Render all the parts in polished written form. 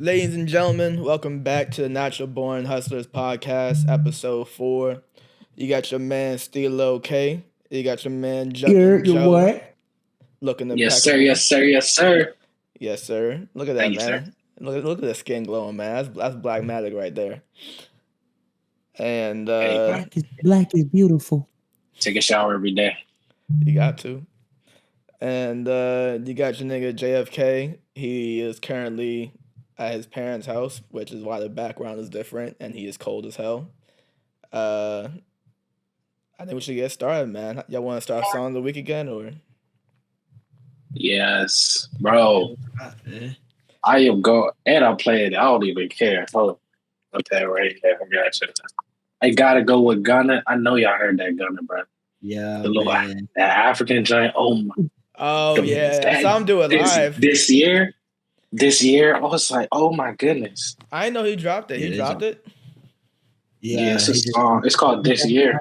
Ladies and gentlemen, welcome back to the Natural Born Hustlers podcast, episode 4. You got your man Steelocay. You got your man You're Joe what? looking Yes, sir. impeccable. Yes, sir. Yes, sir. Yes, sir. Look at that, Thank you, sir. man. Look at the skin glowing, man. That's black magic right there. And Hey, Black is beautiful. take a shower every day. you got to. And you got your nigga JFK. He is currently at his parents' house, which is why the background is different, and he is cold as hell. Uh, I think we should get started, man. Y'all want to start song of the week again, or? Yes, bro. I am go and I'm playing. I don't even care. Hold on. Okay, right there. I got you. I gotta go with Gunna. I know y'all heard that Gunna, bro. Yeah, The little man. that African giant. Oh my! Oh yeah, I saw him do it this, live. this year. This year, I was like, oh my goodness. I didn't know he dropped it. Yeah, He dropped it. Yeah, it's a song. It's called This Year.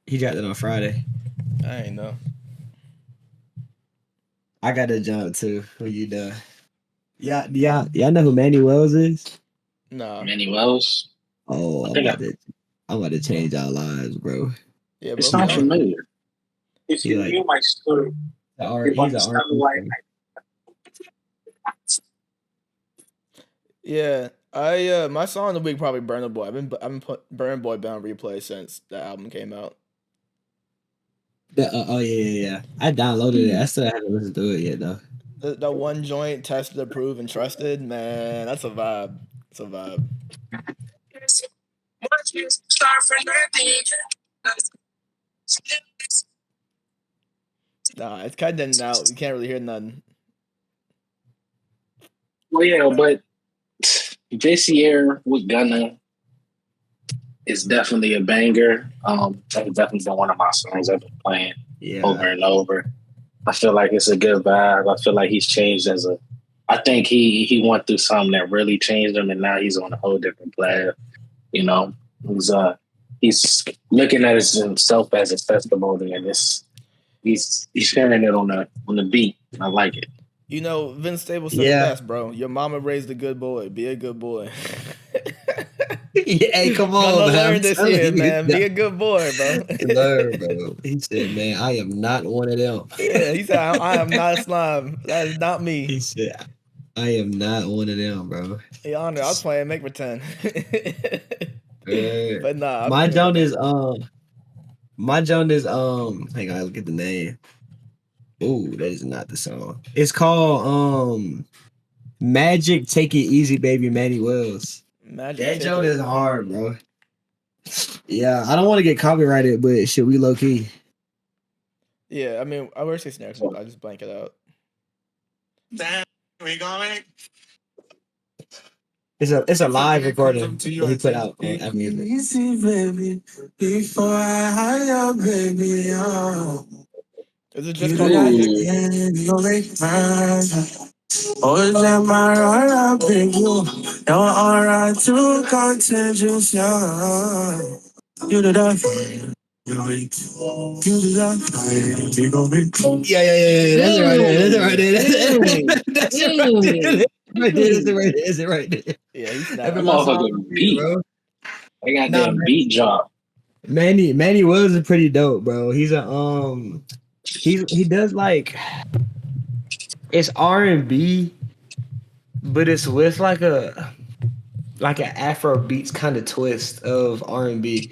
He dropped it on Friday. I ain't know. I got a jump too. When you done? Y'all know who Manny Wells is? No. Manny Wells. Oh, I'm about to change our lives, bro. Yeah, It's bro, not no. familiar. If He you like- knew my story, He's an artist. Yeah, I my song of the week probably Burna Boy. I've been put Burna Boy been on replay since the album came out. Yeah. I downloaded it. I still haven't listened to it yet though. The one joint tested, approved, and trusted. Man, that's a vibe. It's a vibe. Nah, it's kind of in and out. You can't really hear nothing. Well, yeah, but this year with Gunna is definitely a banger. That's definitely been one of my songs I've been playing over and over. I feel like it's a good vibe. I feel like he's changed I think he went through something that really changed him, and now he's on a whole different planet. You know, he's looking at himself as a testimony, and he's sharing it on the beat. I like it. You know, Vince Staples said Yeah. the best, bro. Your mama raised a good boy. Be a good boy. Hey, come on, Gonna man. learn this year, man. Be a good boy, bro. Learn, bro. He said, "Man, I am not one of them." Yeah, he said, I am not a slime. That is not me. He said, "I am not one of them, bro." Hey, honor, I was playing Make Pretend. But nah. My joint is hang on, I'll get the name. Ooh, that is not the song. It's called Magic Take It Easy, Baby, Manny Wells. Magic That Take joint It. is hard, bro. Yeah, I don't want to get copyrighted, but should we low key? Yeah, I mean, I would say snare, I just blank it out. damn, we going. It's a live recording that he put out on Apple Music. Easy, baby, before I hire, baby, oh. Is it just called Magic? Oh, that my roll big you. You're alright to contagious, yeah. You did that. You did that. You gon' be Yeah. That's it right there. That's it right there. Yeah, he's That not. motherfucking beat, bro. I got that beat drop. Manny Wells is pretty dope, bro. He's he does like it's R&B, but it's with like an Afro beats kind of twist of R&B.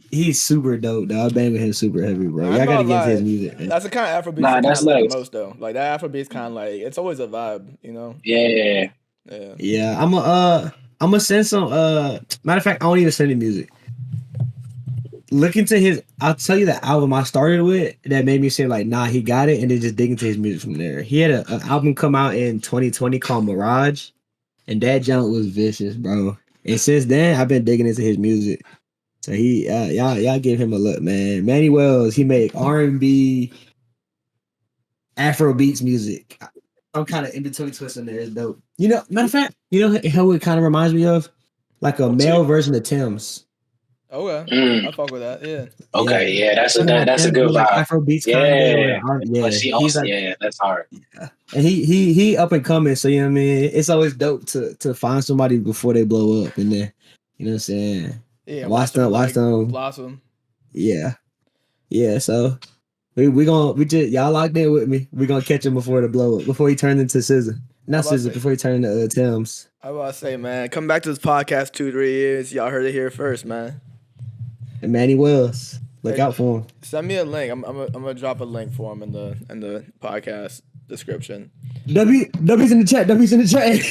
He's super dope, though. I bang with him super heavy, bro. Y'all gotta get into his music, man. That's the kind of Afrobeat Nah, I that's like nice. the most, though. Like that Afrobeat's kind of like it's always a vibe, you know. Yeah. Yeah, I'm gonna send some. Matter of fact, I don't even send him music. Look into his. I'll tell you the album I started with that made me say like, nah, he got it, and then just dig into his music from there. He had an album come out in 2020 called Mirage, and that junk was vicious, bro. And since then, I've been digging into his music. So y'all give him a look, man. Manny Wells, he made R&B, Afro beats music. I'm kind of in between twisting there. It's dope. You know, matter of fact, you know how it kind of reminds me of like a male version of Tings. Okay, I fuck with that. Yeah. Okay, yeah, that's a Like good like vibe. Afro beats Yeah, kinda. but she He's also like, that's hard. and he up and coming. So you know what I mean. It's always dope to find somebody before they blow up, and then you know what I'm saying. Yeah, Watch like them. blossom. Yeah. So we just y'all locked in with me. We gonna catch him before the blow up, before he turned into Scissor. Not Scissor, before he turned into Thames. I was about to say, man, come back to this podcast 2-3 years. Y'all heard it here first, man. And Manny Wells, look out for him. Send me a link. I'm gonna drop a link for him in the podcast description. W's in the chat. W's in the chat.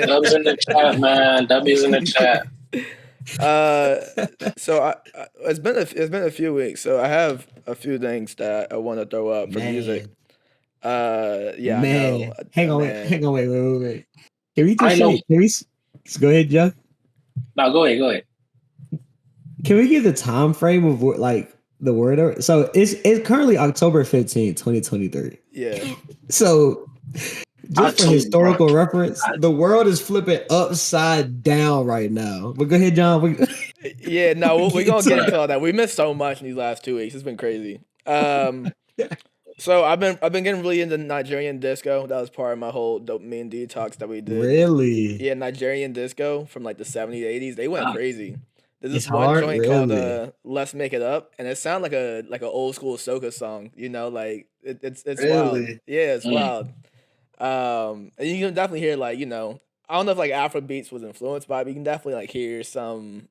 W's in the chat, man. W's in the chat. So it's been a few weeks. So I have a few things that I want to throw up for music. Yeah, man. I know. Hang on, wait. Can we just go ahead, Joe? No, go ahead. Can we give the time frame of like the word? So it's currently October 15th, 2023. Yeah. So just for historical reference, the world is flipping upside down right now. But go ahead, John. Yeah, no, we're gonna get into all that. We missed so much in these last 2 weeks. It's been crazy. So I've been getting really into Nigerian disco. That was part of my whole dopamine detox that we did. Really? Yeah, Nigerian disco from like the 70s, 80s. They went crazy. There's this one joint called "Let's Make It Up," and it sounds like an old school soca song. You know, like it's really wild. Yeah, it's wild. And you can definitely hear like, you know, I don't know if like Afro beats was influenced by it, but you can definitely like hear some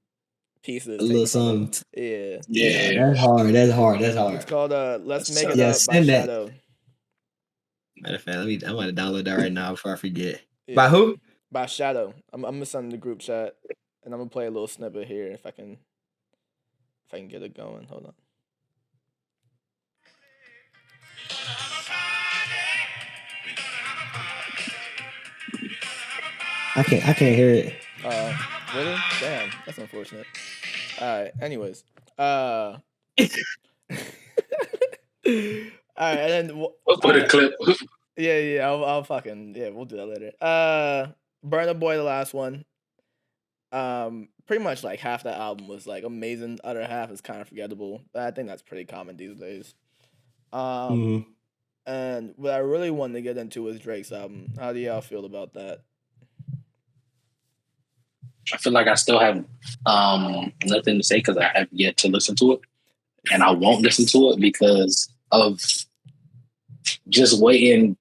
pieces. A little something. Yeah. That's hard. It's called "Let's Make It Up" by Shadow. Matter of fact, I'm gonna download that right now before I forget. Yeah. By who? By Shadow. I'm gonna send the group chat, and I'm gonna play a little snippet here if I can get it going. Hold on. I can't hear it. Really? Damn, that's unfortunate. All right. Anyways, all right, and then we'll put a clip. Yeah. I'll fucking we'll do that later. Burna Boy, the last one. Pretty much like half that album was like amazing. The other half is kind of forgettable. But I think that's pretty common these days. And what I really wanted to get into was Drake's album. How do y'all feel about that? I feel like I still have nothing to say because I have yet to listen to it, and I won't listen to it because of just waiting.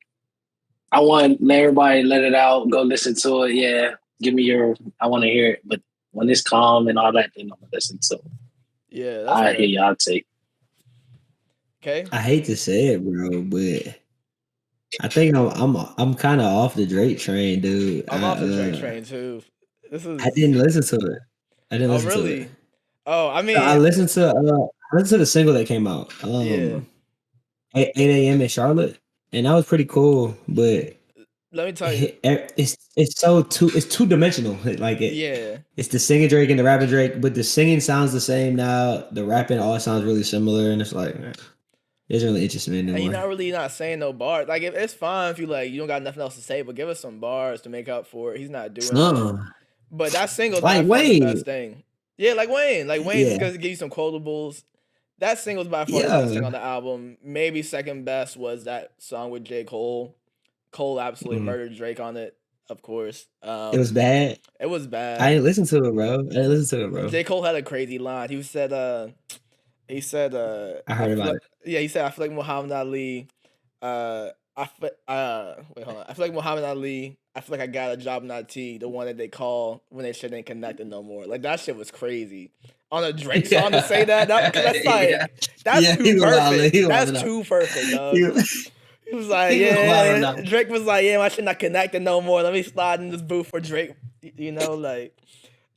I want everybody let it out, go listen to it. Yeah, give me I want to hear it, but when it's calm and all that, then I'm gonna listen to it. Yeah, I hear y'all take. Okay. I hate to say it, bro, but I think I'm kind of off the Drake train, dude. I'm off the Drake train too. I didn't listen to it. Oh, really? Oh, I mean, I listened to the single that came out. 8 a.m. in Charlotte, and that was pretty cool. But let me tell you, it's two dimensional. Like it's the singing Drake and the rapping Drake, but the singing sounds the same now. The rapping all sounds really similar, and it's like it doesn't really interest me anymore. And you're not saying no bars. Like it's fine if you don't got nothing else to say, but give us some bars to make up for it. He's not doing that. But that single's like Wayne. The best thing. Yeah, like Wayne. Like Wayne's gonna give you some quotables. That single's by far the best thing on the album. Maybe second best was that song with J. Cole. Cole absolutely murdered Drake on it, of course. It was bad. It was bad. I didn't listen to it, bro. J. Cole had a crazy line. He said, I heard about it. Yeah, he said, I feel like Muhammad Ali. Wait, hold on. I feel like Muhammad Ali. I feel like I got a job in IT, the one that they call when they shit ain't connected no more. Like that shit was crazy. On a Drake song to say that's like that's too perfect. That's too perfect, dog. He was like, Drake was like, my shit not connected no more. Let me slide in this booth for Drake. You know, like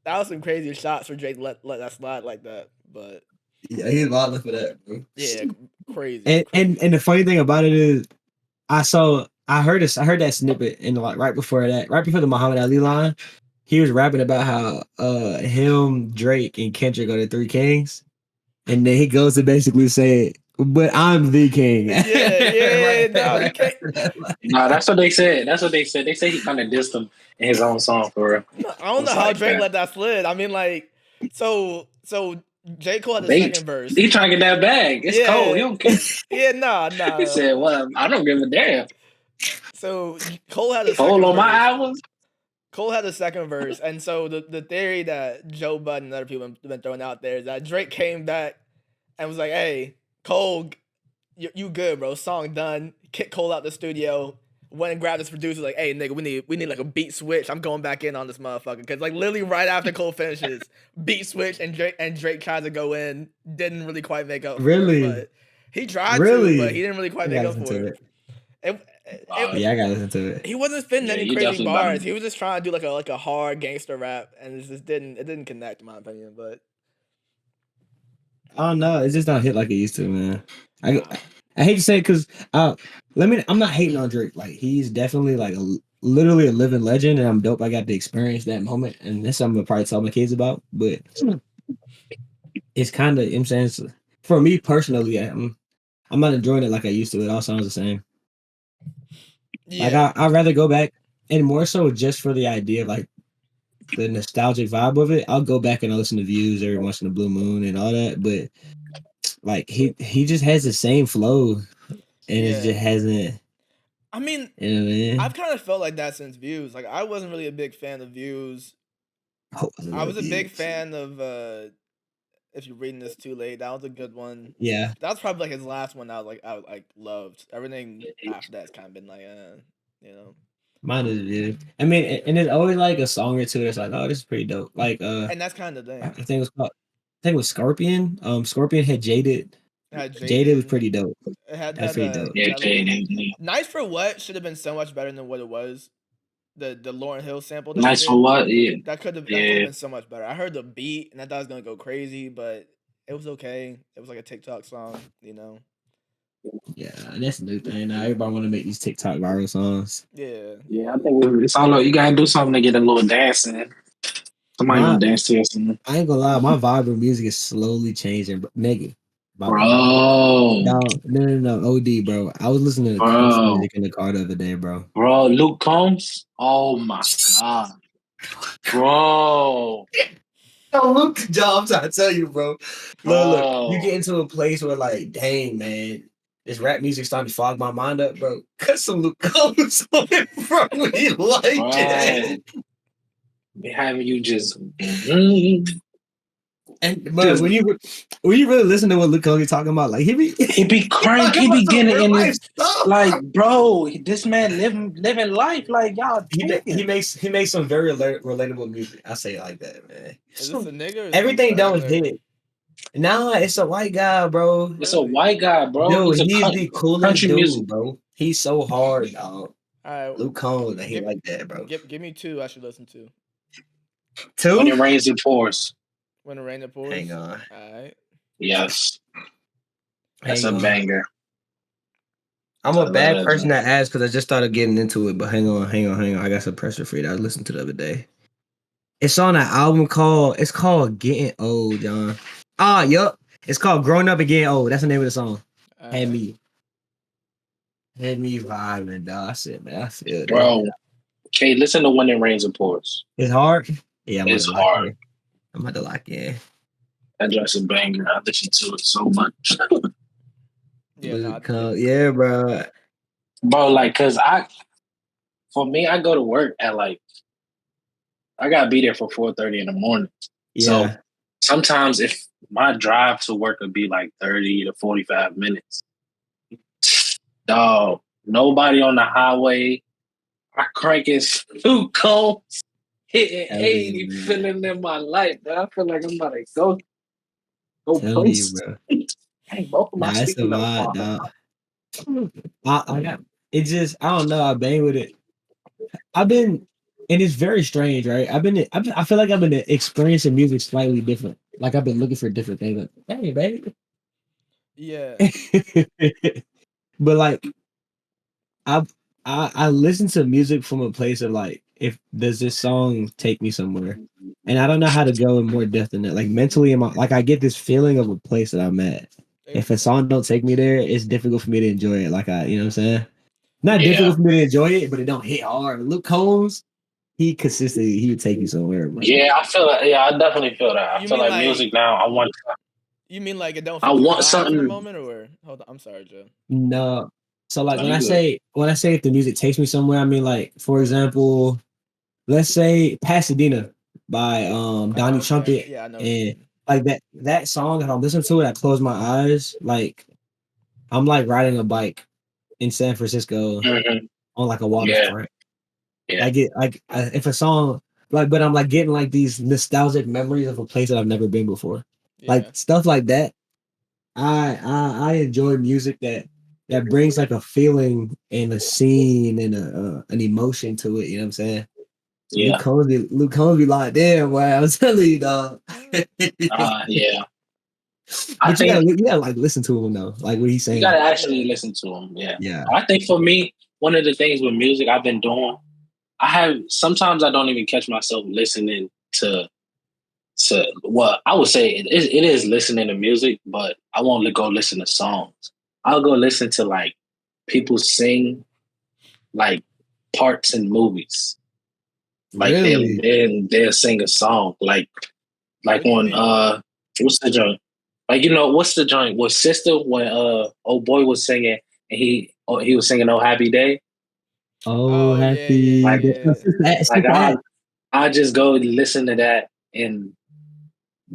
that was some crazy shots for Drake. Let that slide like that, but yeah, he's violent for that, bro. Yeah, crazy. And the funny thing about it is, I heard that snippet and like right before the Muhammad Ali line, he was rapping about how him, Drake, and Kendrick are the three kings, and then he goes to basically say, "But I'm the king." No, that's what they said. They say he kind of dissed him in his own song for real. I don't know how Drake let that slide. I mean, like, so So J. Cole had the Bait. second verse. He trying to get that bag. It's cold. He don't care. Yeah, nah. He said, "Well, I don't give a damn." So Cole had the Cole second on verse. my albums. Cole had the second verse, and so the theory that Joe Budden and other people have been throwing out there is that Drake came back and was like, "Hey, Cole, you good, bro? Song done." Kicked Cole out the studio. Went and grabbed his producer, like, "Hey, nigga, we need like a beat switch. I'm going back in on this motherfucker." Because like literally right after Cole finishes, beat switch and Drake tried to go in, didn't really quite make up. Really? For it, but he tried to, but he didn't really quite make up for it. Yeah, I gotta listen to it. He wasn't spitting any crazy definitely bars. He was just trying to do like a hard gangster rap, and it just didn't connect, in my opinion. But I don't know. It's just not hit like it used to, man. I hate to say it because I'm not hating on Drake. Like he's definitely like literally a living legend, and I'm dope. I got to experience that moment, and that's something I'll probably tell my kids about. But it's kind of, I'm saying, for me personally, I'm not enjoying it like I used to. It all sounds the same. yeah. Like I'd rather go back, and more so just for the idea of like the nostalgic vibe of it. I'll go back and I'll listen to Views every once in a blue moon and all that, but like he just has the same flow, and it just hasn't. I mean, you know what I mean? I've kind of felt like that since Views. Like I wasn't really a big fan of Views. I was a big fan of If You're Reading This Too Late. That was a good one. Yeah, That was probably like his last one. I was like loved. Everything after that's kind of been like, you know. mine is Views. I mean, and it's always like a song or two that's like, oh, this is pretty dope. Like And that's kind of the I thing. think it was Scorpion. Scorpion had Jaded. Jaded was pretty dope. It had That's pretty dope. Yeah, Nice for What should have been so much better than what it was. The Lauryn Hill sample. Nice for What? Yeah. That could have been so much better. I heard the beat and I thought it was gonna go crazy, but it was okay. It was like a TikTok song, you know. Yeah, that's the new thing. Now everybody want to make these TikTok viral songs. Yeah. Yeah, I think it's all you gotta do something to get a little dance in. Somebody gonna dance to us. I ain't gonna lie, my vibe of music is slowly changing, nigga. Bro. No, OD, bro. I was listening to Combs music in the car the other day, bro. Bro, Luke Combs? Oh my god. Bro. Yo, Luke, John, I'm trying to tell you, bro. Look, you get into a place where like, dang, man, this rap music starting to fog my mind up, bro. Cut some Luke Combs on it, bro. We like it. They having you just And but when you really listen to what Luke Combs talking about, like he be crank, he be getting in his like, bro, this man living life like y'all. He makes some very relatable music. I say it like that, man. Is this a nigga? Everything don't hit. Nah, it's a white guy, bro. It's a white guy, bro. Yo, he's the coolest dude, music, bro. He's so hard, dog. All right, Luke Combs, he like that, bro. Give me two. I should listen to. Two? When It Rains It Pours. When It Rains It Pours. Hang on. All right. Yes. That's a banger. I'm a bad person to ask because I just started getting into it, but hang on. I got some pressure for you that I listened to the other day. It's on an album called Getting Old, John. Yup. It's called Growing Up and Getting Old. That's the name of the song. Had me vibing, dog. I said, man, I feel it. Bro. Okay, listen to When It Rains It Pours. It's hard? Yeah, it's hard. I'm about to lock in. That just a banger. I listen to it so much. Yeah, bro. Bro, like, cause for me, I go to work at like, I gotta be there for 4:30 in the morning. Yeah. So sometimes if my drive to work would be like 30 to 45 minutes, dog, nobody on the highway. I crank his Luke Combs, hitting 80, feeling in my life. Man. I feel like I'm about to go place. Hey, both of my that's a vibe, dog. I got it. Just I don't know. I bang with it. I've been, and it's very strange, right? I feel like I've been experiencing music slightly different. Like I've been looking for different things. Like, hey, baby. Yeah. But like, I listen to music from a place of like, if does this song take me somewhere, and I don't know how to go in more depth than that. Like mentally, I get this feeling of a place that I'm at. If a song don't take me there, it's difficult for me to enjoy it. Like you know what I'm saying? Not difficult for me to enjoy it, but it don't hit hard. Luke Combs, he consistently he would take you somewhere, bro. Yeah, I feel that. Yeah, I definitely feel that. I You feel mean like music now. You mean like it don't I fit the want vibe for the something. moment, or hold on? I'm sorry, Joe. No. So like No, you good. when I say if the music takes me somewhere, I mean like for example, let's say Pasadena by Donnie Oh, okay. Trumpet, Yeah, I know what you and mean. like that song, if I listen to it, I close my eyes, like I'm like riding a bike in San Francisco Mm-hmm. on like a Yeah, waterfront. yeah, I get like if a song like, but I'm like getting like these nostalgic memories of a place that I've never been before, like Yeah. stuff like that. I enjoy music that brings like a feeling and a scene and an emotion to it. You know what I'm saying? yeah. Luke Combs be like, damn, boy, I was telling you, dog. Yeah. I But think you gotta like listen to him though, like what he's you gotta saying. actually Yeah. listen to them. Yeah. Yeah, I think for me, one of the things with music I've been doing, sometimes I don't even catch myself listening to well, I would say it is listening to music, but I won't go listen to songs. I'll go listen to like people sing like parts in movies. Like really. they'll sing a song like What do you on mean? what's the joint? Like what's the joint? Was Sister when old boy was singing and he was singing Oh Happy Day? Oh, Oh yeah, yeah, happy. Like yeah, like Sister Act. I just go listen to that and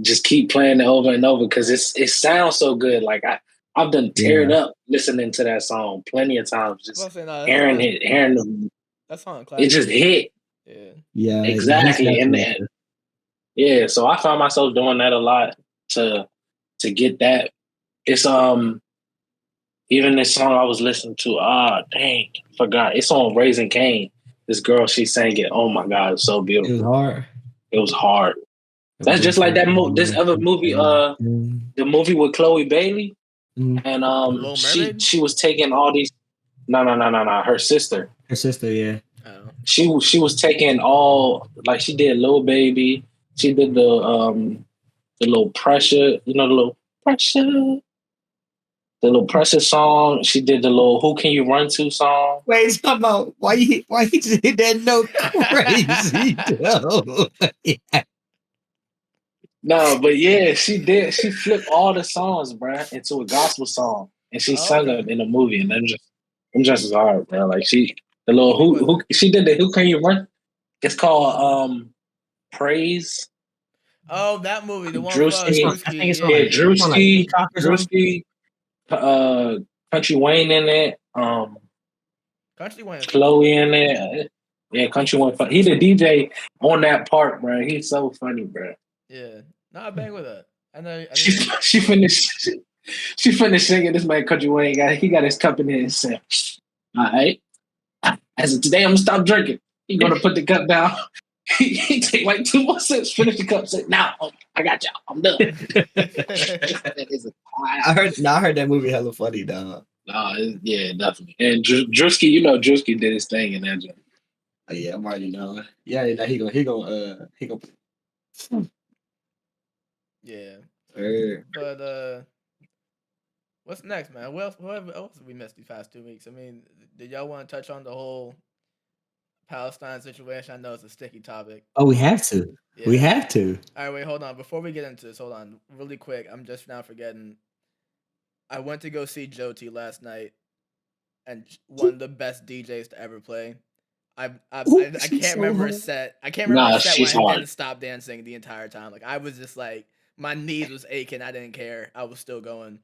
just keep playing it over and over because it sounds so good. Like I've done teared Yeah, up listening to that song plenty of times, yeah. I just was saying, no, hearing the, that song it classic. just hit Yeah. yeah. He's exactly. And fascinating. yeah, so I found myself doing that a lot to get that. It's even this song I was listening to. Ah, dang, forgot. It's on Raising Cane. This girl, she sang it. Oh my god, it's so It was beautiful. hard. It was hard. That's just like this other movie. The movie with Chloe Bailey, Mhm. and The Little Mermaid. she was taking all these. No. Her sister. Her sister, yeah. Oh. She was taking all like she did Lil Baby. She did the little pressure. You know the little pressure. The little pressure song. She did the little "Who Can You Run To" song. Wait, talking about why you just hit that note crazy, though? No, but yeah, she did. She flipped all the songs, bruh, into a gospel song, and she Oh, sung okay. it in the movie. And them just as hard, bro. Like the little What movie was who it? she did the "Who Can You Run." It's called Praise. Oh, that movie, the one with Drewski, I think Drewski. it's on yeah, like Drewski, Peacock or something. Drewski, Country Wayne in it. Country Wayne is funny. Chloe in it. Yeah, Country Wayne. He the DJ on that part, bro. He's so funny, bro. Yeah. No, I bang with that. I know. I She know. she finished she finished singing. This man Country Wayne got his cup in there and said, "All right, as of today, I'm gonna stop drinking." He gonna put the cup down. He take like 2 more sips, finish the cup, say, "Now I got y'all. I'm done." That is a classic. I heard that movie hella funny, dog. Yeah, definitely. And Drewski, Drewski did his thing in that joint. Oh, yeah, I'm already knowing. Yeah, he gonna. Yeah. Er, But what's next, man? Whoever else we missed these past 2 weeks? I mean, did y'all want to touch on the whole Palestine situation? I know it's a sticky topic. Oh, we have to. We Yeah. have to. All right, wait, hold on. Before we get into this, hold on, really quick. I'm just now forgetting. I went to go see Joe T last night, and one of the best DJs to ever play. I She's can't so remember a hard. set. I can't remember a Nah, set when she's I hard. didn't stop dancing the entire time. Like I was just like my knees was aching. I didn't care. I was still going.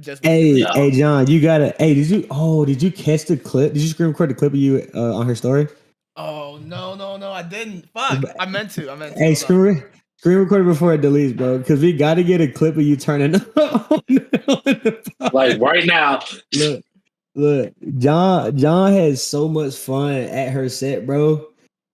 Just with Hey, No. music. hey, John, you gotta. Hey, did you catch the clip? Did you screen record the clip of you on her story? Oh no! I didn't. Fuck! I meant to. Hey, Hold on. screen record it before it deletes, bro. Because we got to get a clip of you turning on the Like part. right now, Look, look. John had so much fun at her set, bro.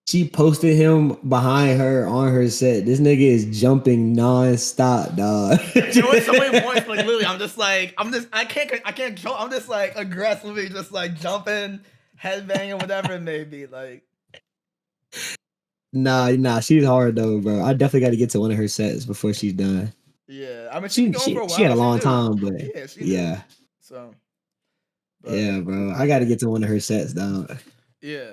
She posted him behind her on her set. This nigga is jumping nonstop, dog. There was so many points, like literally, I can't control. I'm just like aggressively, just like jumping, headbanging, whatever it may be. Like, Nah, she's hard though, bro. I definitely got to get to one of her sets before she's done. yeah, I mean, she's been going for a She had while. a She long do. time, but Yeah, she do. yeah, So, but yeah, bro. I got to get to one of her sets, dog. yeah.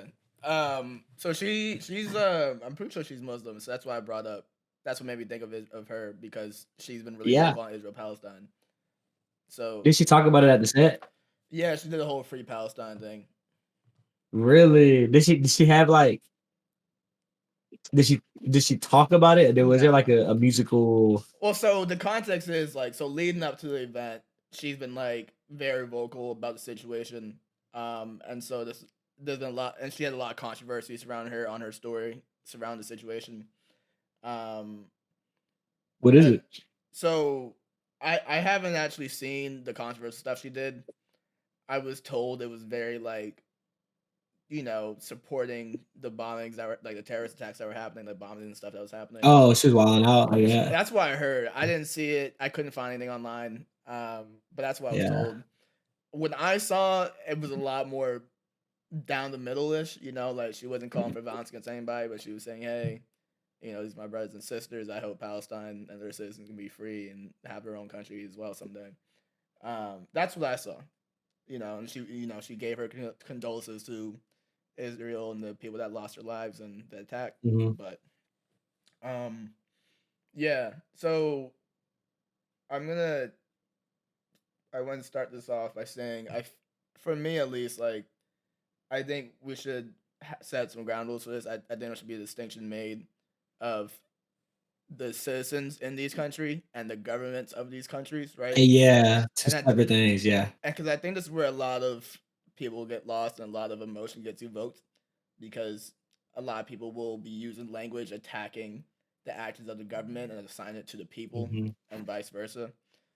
So she's I'm pretty sure she's Muslim, so that's why I brought up. That's what made me think of her because she's been really Yeah. vocal on Israel Palestine. So Did she talk about it at the set? yeah, she did a whole free Palestine thing. Really? Did she have like? Did she talk about it? Was there like a musical? Well, so the context is like so leading up to the event, she's been like very vocal about the situation, and so there's been a lot, and she had a lot of controversy surrounding her on her story surrounding the situation. Um, What is and it? so I haven't actually seen the controversial stuff she did. I was told it was very like supporting the bombings that were like the terrorist attacks that were happening, the bombings and stuff that was happening. Oh, she was wilding out. Like, yeah. That's what I heard. I didn't see it. I couldn't find anything online. But that's what I was told. When I saw it was a lot more down the middle ish, like she wasn't calling for violence against anybody, but she was saying, hey, these are my brothers and sisters. I hope Palestine and their citizens can be free and have their own country as well someday. That's what I saw. And she gave her condolences to Israel and the people that lost their lives in the attack. Mm-hmm. But yeah, so I want to start this off by saying for me at least, like I think we should set some ground rules for this. I think there should be a distinction made of the citizens in these countries and the governments of these countries, right? Yeah, two separate things. Yeah, and because I think this is where a lot of people get lost and a lot of emotion gets evoked, because a lot of people will be using language attacking the actions of the government and assign it to the people, and vice versa.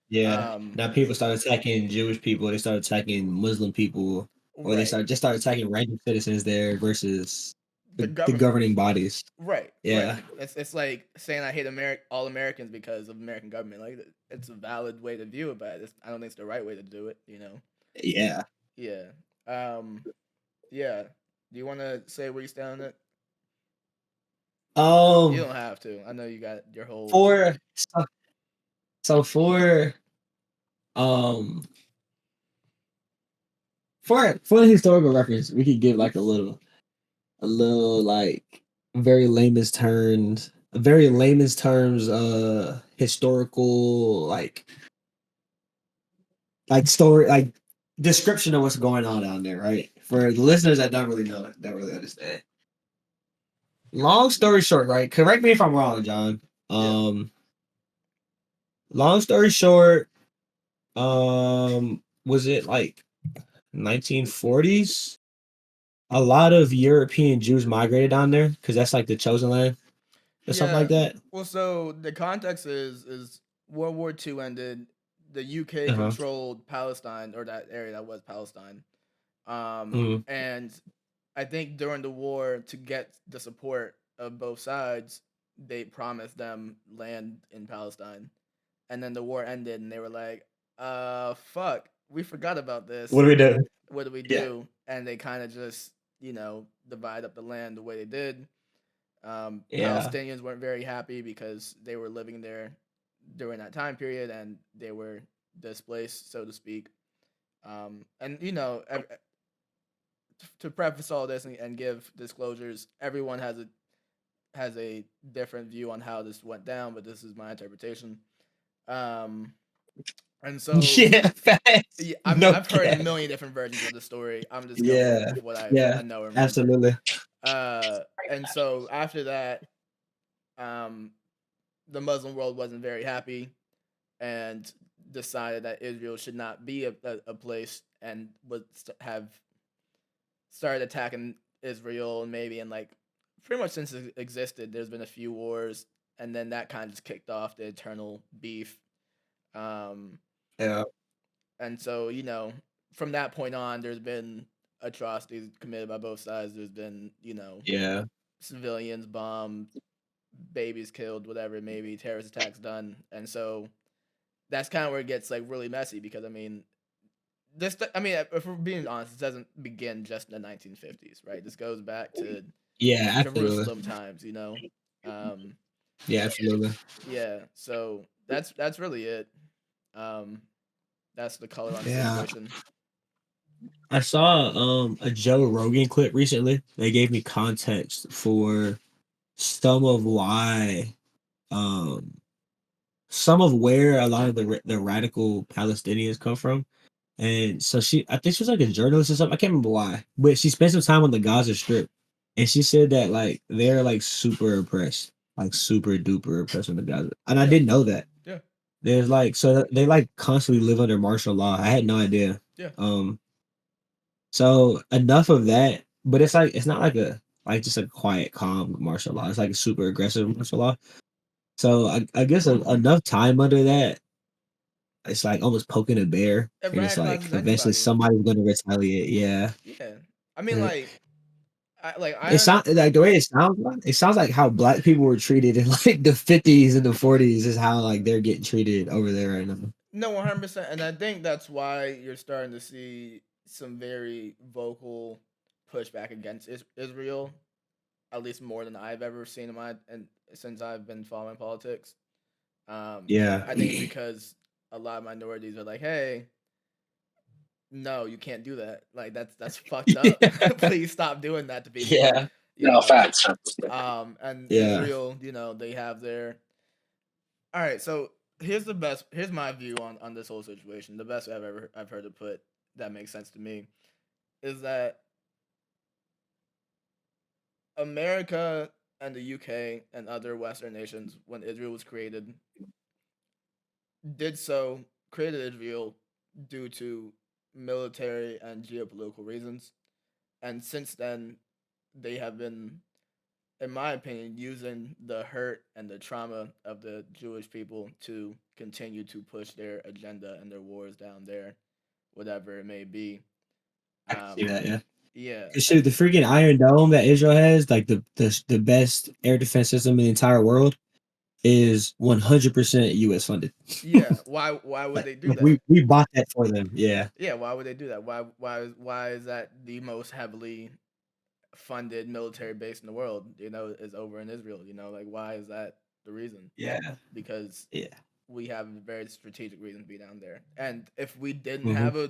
Yeah. Now people start attacking Jewish people. They start attacking Muslim people, or they start attacking random citizens there versus the governing bodies. Right. Yeah. Right. It's like saying I hate all Americans because of American government. Like it's a valid way to view it, but I don't think it's the right way to do it. Yeah. Yeah. Yeah. Do you want to say where you stand on it? You don't have to. I know you got your whole for for the historical reference, we could give like a little like very layman's terms historical like story, like description of what's going on down there, right? For the listeners that don't really know, don't really understand. Long story short, right? Correct me if I'm wrong, John. Long story short, was it like 1940s? A lot of European Jews migrated down there because that's like the chosen land or something like that. Well, so the context is World War II ended. The UK controlled Palestine, or that area that was Palestine. And I think during the war, to get the support of both sides, they promised them land in Palestine. And then the war ended and they were like, fuck, we forgot about this. What do we do? What do we do? And they kind of just, divide up the land the way they did. Palestinians weren't very happy because they were living there during that time period and they were displaced, so to speak. And to preface all this and give disclosures, everyone has a different view on how this went down, but this is my interpretation. And so I've heard a million different versions of the story. I'm just going with what I know. Remember. Absolutely. And so after that, the Muslim world wasn't very happy and decided that Israel should not be a place, and would have started attacking Israel, and maybe in like pretty much since it existed, there's been a few wars, and then that kind of just kicked off the eternal beef. And so, from that point on, there's been atrocities committed by both sides. There's been, civilians bombed, babies killed, whatever it may be, terrorist attacks done. And so that's kind of where it gets like really messy, because if we're being honest, it doesn't begin just in the 1950s, right? This goes back to Jerusalem times, absolutely. Yeah, so that's really it. That's the color on the situation. I saw a Joe Rogan clip recently. They gave me context for some of why um some of where a lot of the radical Palestinians come from. And so I think she was like a journalist or something. I can't remember why, but she spent some time on the Gaza Strip, and she said that like they're like super oppressed, like super duper oppressed in the Gaza. And I Yeah. didn't know that. Yeah. There's like they like constantly live under martial law. I had no idea. Yeah. So enough of that, but it's like it's not like a like just a quiet, calm martial law. It's like a super aggressive martial law. So I guess enough time under that, it's like almost poking a bear, It and it's like radicalizes eventually anybody. somebody's gonna retaliate. Yeah, Yeah. I mean, Uh, like, I it sounds like the way it sounds like how black people were treated in like the 50s and the 40s is how like they're getting treated over there right now. No, 100%, and I think that's why you're starting to see some very vocal pushback against Israel, at least more than I've ever seen in my and since I've been following politics. Yeah, I think it's because a lot of minorities are like, "Hey, no, you can't do that. Like that's fucked up. Please stop doing that to people." yeah, You No, know. facts. And yeah. Israel, they have their. All right, so here's my view on this whole situation. The best I've heard it put that makes sense to me is that America and the UK and other Western nations, when Israel was created, did so created Israel due to military and geopolitical reasons, and since then they have been, in my opinion, using the hurt and the trauma of the Jewish people to continue to push their agenda and their wars down there, whatever it may be. I can see that. Yeah. Yeah, 'Cause shoot, the freaking Iron Dome that Israel has, like the best air defense system in the entire world, is 100% U.S. funded. yeah. Why would they do Like that? we bought that for them. Yeah. Yeah, why would they do that? Why is that the most heavily funded military base in the world? Is over in Israel. Like why is that the reason? Yeah. Because Yeah. we have a very strategic reason to be down there. And if we didn't Hmm. have a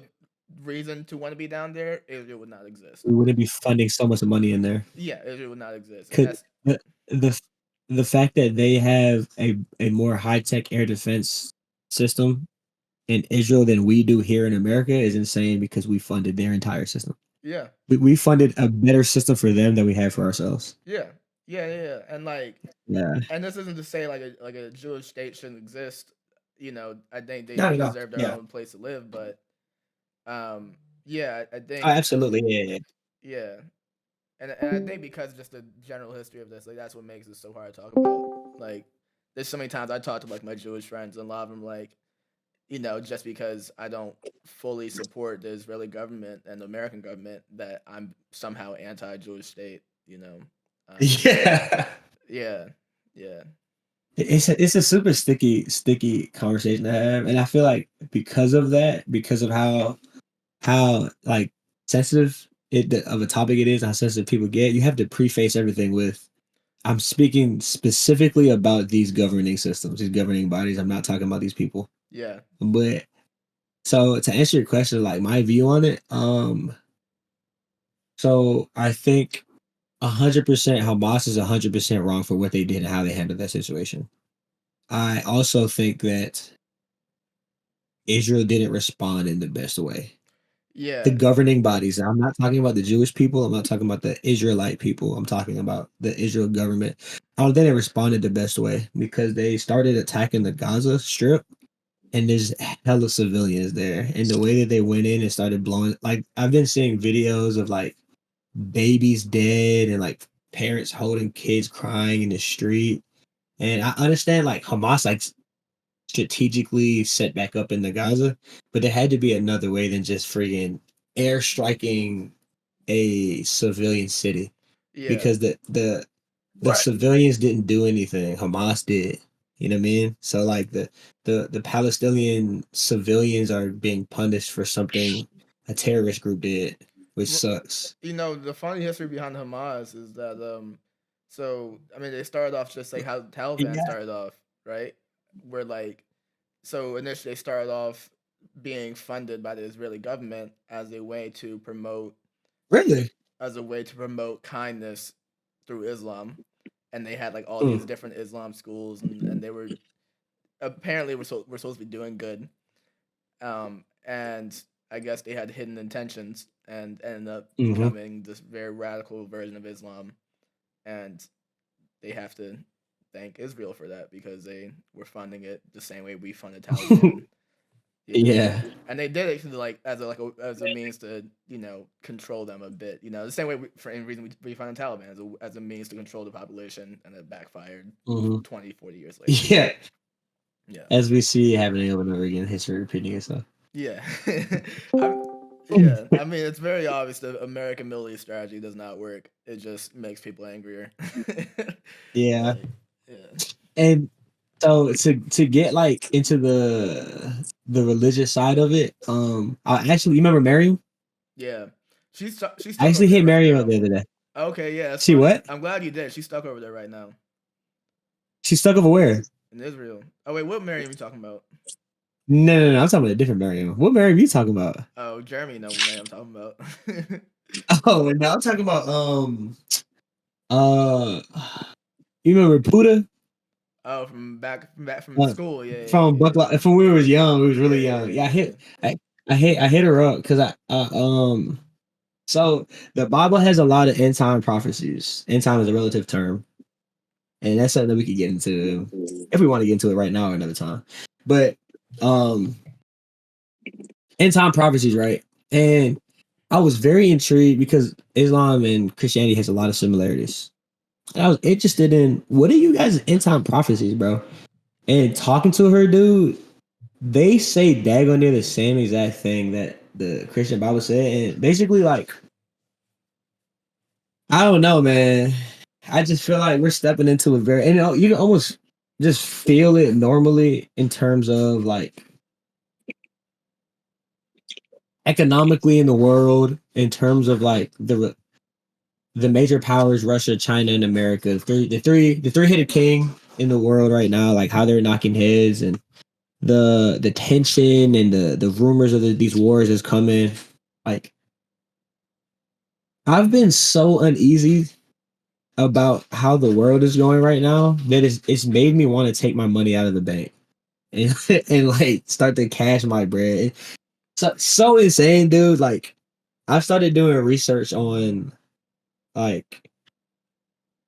reason to want to be down there, Israel would not exist. We wouldn't be funding so much money in there. Yeah, Israel would not exist. And Cause that's the the the fact that they have a more high tech air defense system in Israel than we do here in America is insane because we funded their entire system. yeah. We funded a better system for them than we have for ourselves. Yeah. Yeah. And like Yeah. and this isn't to say like a Jewish state shouldn't exist. I think they Not at all. deserve their Yeah. own place to live, but yeah, I Oh, think absolutely. Yeah. yeah. And I think because of just the general history of this, like that's what makes it so hard to talk about. Like there's so many times I talk to like my Jewish friends and a lot of them like, just because I don't fully support the Israeli government and the American government that I'm. Anti-Jewish state. Um, Yeah. yeah, yeah, It's a super sticky conversation to have, and I feel like because of that, because of how like sensitive of a topic it is, how sensitive people get, you have to preface everything with, I'm speaking specifically about these governing systems, these governing bodies. I'm not talking about these people. yeah, But so to answer your question, like my view on it, so I think 100% Hamas is 100% wrong for what they did and how they handled that situation. I also think that Israel didn't respond in the best way. The yeah, governing bodies, I'm not talking about the Jewish people, I'm not talking about the Israelite people, I'm talking about the Israel government. I don't think they responded the best way because they started attacking the Gaza Strip and there's hella civilians there. And the way that they went in and started blowing, like, I've been seeing videos of like babies dead and like parents holding kids crying in the street. And I understand like Hamas like strategically set back up in the Gaza, but there had to be another way than just friggin' air striking a civilian city yeah. because the Right. civilians didn't do anything. Hamas did. You know what I mean? So like the Palestinian civilians are being punished for something a terrorist group did, which Well, sucks. the funny history behind Hamas is that so I mean they started off just like how the Taliban Yeah. started off, right? Where like so initially they started off being funded by the Israeli government as a way to promote Really? kindness through Islam, and they had like all Mm. these different Islam schools, and they were apparently we're supposed to be doing good, and I guess they had hidden intentions and ended up Mm-hmm. becoming this very radical version of Islam, and they have to thank Israel for that because they were funding it the same way we funded Taliban. Yeah. And they did it to, like as a means to control them a bit. The same way for any reason we funded Taliban as a means to control the population, and it backfired Mm-hmm. 20, 40 years later. Yeah. Yeah. As we see happening over and over again, history repeating itself. Yeah. Yeah. I mean, it's very obvious that American Middle East strategy does not work. It just makes people angrier. Yeah. Like, yeah. And so to get like into the religious side of it, I actually, you remember Miriam? Yeah. She's stuck I over actually there hit right Miriam now. up the other day. Okay, yeah, that's She funny. what? I'm glad you did. She's stuck over there right now She's stuck over where? in Israel. Oh wait, what Miriam are you talking about? No. I'm talking about a different Miriam. What Miriam you talking about? Oh, Jeremy, no, what Miriam I'm talking about. Oh, no, I'm talking about you remember Puda? Oh, from school, yeah, From Buckle from when we was young, we was really Yeah, young. yeah, I hit her up because so the Bible has a lot of end time prophecies. End time is a relative term, and that's something that we could get into if we want to get into it right now or another time. But end time prophecies, right? And I was very intrigued because Islam and Christianity has a lot of similarities. And I was interested in what are you guys' end time prophecies, bro? And talking to her, dude, they say daggone near the same exact thing that the Christian Bible said, and basically, like, I don't know, man. I just feel like we're stepping into a very, and you can almost just feel it normally in terms of like economically in the world, in terms of like the major powers, Russia, China, and America, the three-headed king in the world right now, like how they're knocking heads and the tension and the rumors of these wars is coming. Like I've been so uneasy about how the world is going right now that it's made me want to take my money out of the bank and and like start to cash my bread. So insane, dude. Like I've started doing research on like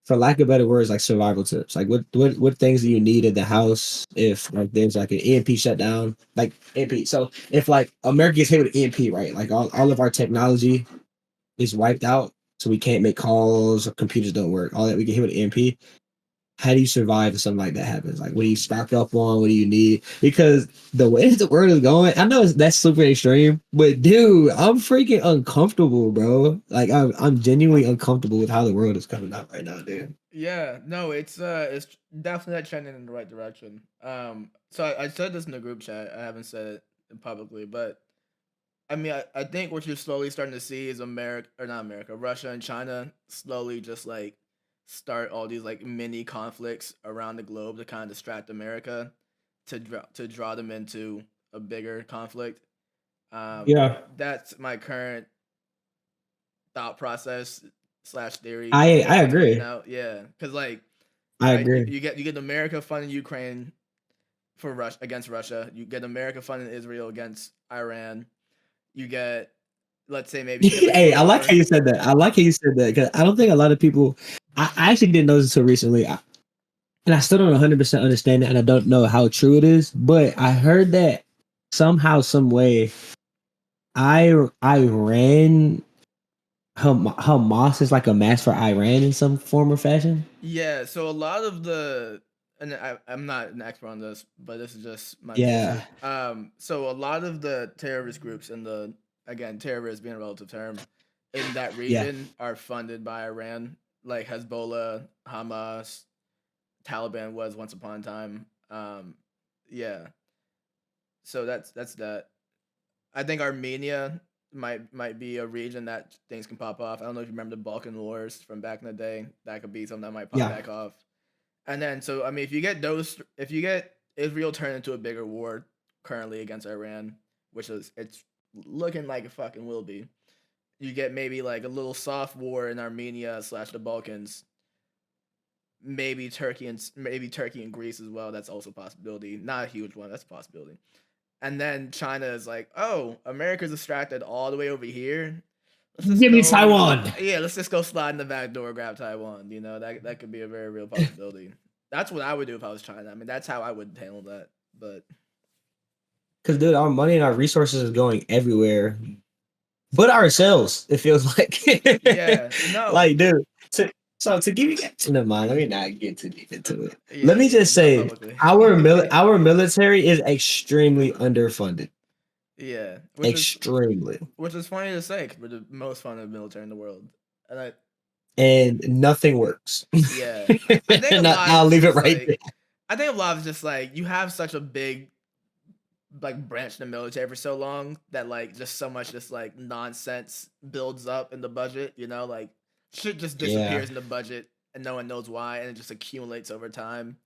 for lack of better words, like survival tips. Like what things do you need in the house if like there's like an EMP shutdown? Like EMP. So if like America gets hit with an EMP, right? Like all of our technology is wiped out. So we can't make calls, computers don't work. All that we get hit with an EMP. How do you survive if something like that happens? Like what do you stock up on? What do you need? Because the way the world is going, I know that's super extreme, but dude, I'm freaking uncomfortable, bro. Like I'm genuinely uncomfortable with how the world is coming out right now, dude. yeah. No, it's definitely trending in the right direction. So I said this in the group chat. I haven't said it publicly, but I mean, I think what you're slowly starting to see is Russia and China slowly just like start all these like mini conflicts around the globe to kind of distract America to draw them into a bigger conflict. Yeah. That's my current thought process slash theory I that's playing agree. out. Yeah, because like, I right, agree. you get America funding Ukraine for Russia against Russia. You get America funding Israel against Iran. You get, let's say maybe you get like Hey, I like more. how you said that. I like how you said that because I don't think a lot of people. I actually didn't know this until recently, and I still don't 100% understand it, and I don't know how true it is. But I heard that somehow, some way, Iran Hamas is like a match for Iran in some form or fashion. Yeah, so a lot of and I'm not an expert on this, but this is just my Yeah, basic. So a lot of the terrorist groups and again, terrorist being a relative term, in that yeah, region are funded by Iran, like Hezbollah, Hamas, Taliban was once upon a time. Yeah, so that's that. I think Armenia might be a region that things can pop off. I don't know if you remember the Balkan Wars from back in the day. That could be something that might pop yeah, back off. And then, so I mean, if you get Israel turned into a bigger war currently against Iran, which is it's looking like it fucking will be. You get maybe like a little soft war in Armenia / the Balkans. Maybe Turkey and Greece as well. That's also a possibility. Not a huge one. That's a possibility. And then China is like, oh, America's distracted all the way over here. Give me Taiwan. Yeah, let's just go slide in the back door, grab Taiwan. You know, that could be a very real possibility. That's what I would do if I was China. I mean, that's how I would handle that. But because dude, our money and our resources is going everywhere, but ourselves. It feels like yeah, no, like dude. So to give you guys in mind, let me not get too deep into it. yeah, Let me just say our military is extremely underfunded. Yeah, extremely. Which is funny to say because we're the most funded military in the world, and nothing works. Yeah, I think I'll leave it right there. I think a lot of just like you have such a big like branch in the military for so long that like just so much just like nonsense builds up in the budget. You know, like shit just disappears in the budget and no one knows why, and it just accumulates over time.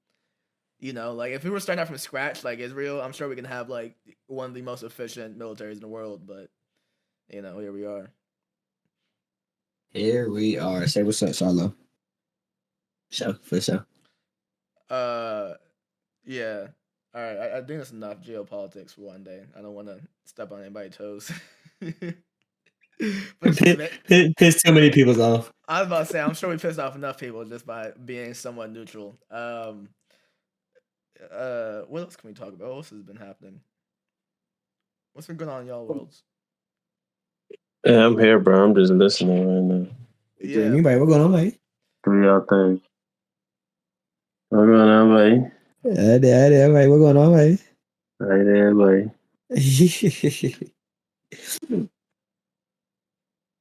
You know, like if we were starting out from scratch, like Israel, I'm sure we can have like one of the most efficient militaries in the world. But you know, here we are. Here we are. Say what's up, Sarlo. For sure. Yeah. All right. I think that's enough geopolitics for one day. I don't want to step on anybody's toes. Piss too many people off. I was about to say, I'm sure we pissed off enough people just by being somewhat neutral. What else can we talk about? What else has been happening? What's been going on in y'all worlds? Yeah, I'm here, bro. I'm just listening right now. Yeah, anybody, what going on, mate? Do y'all think? What going on, mate? Yeah, mate. What going on, mate? Right there, mate.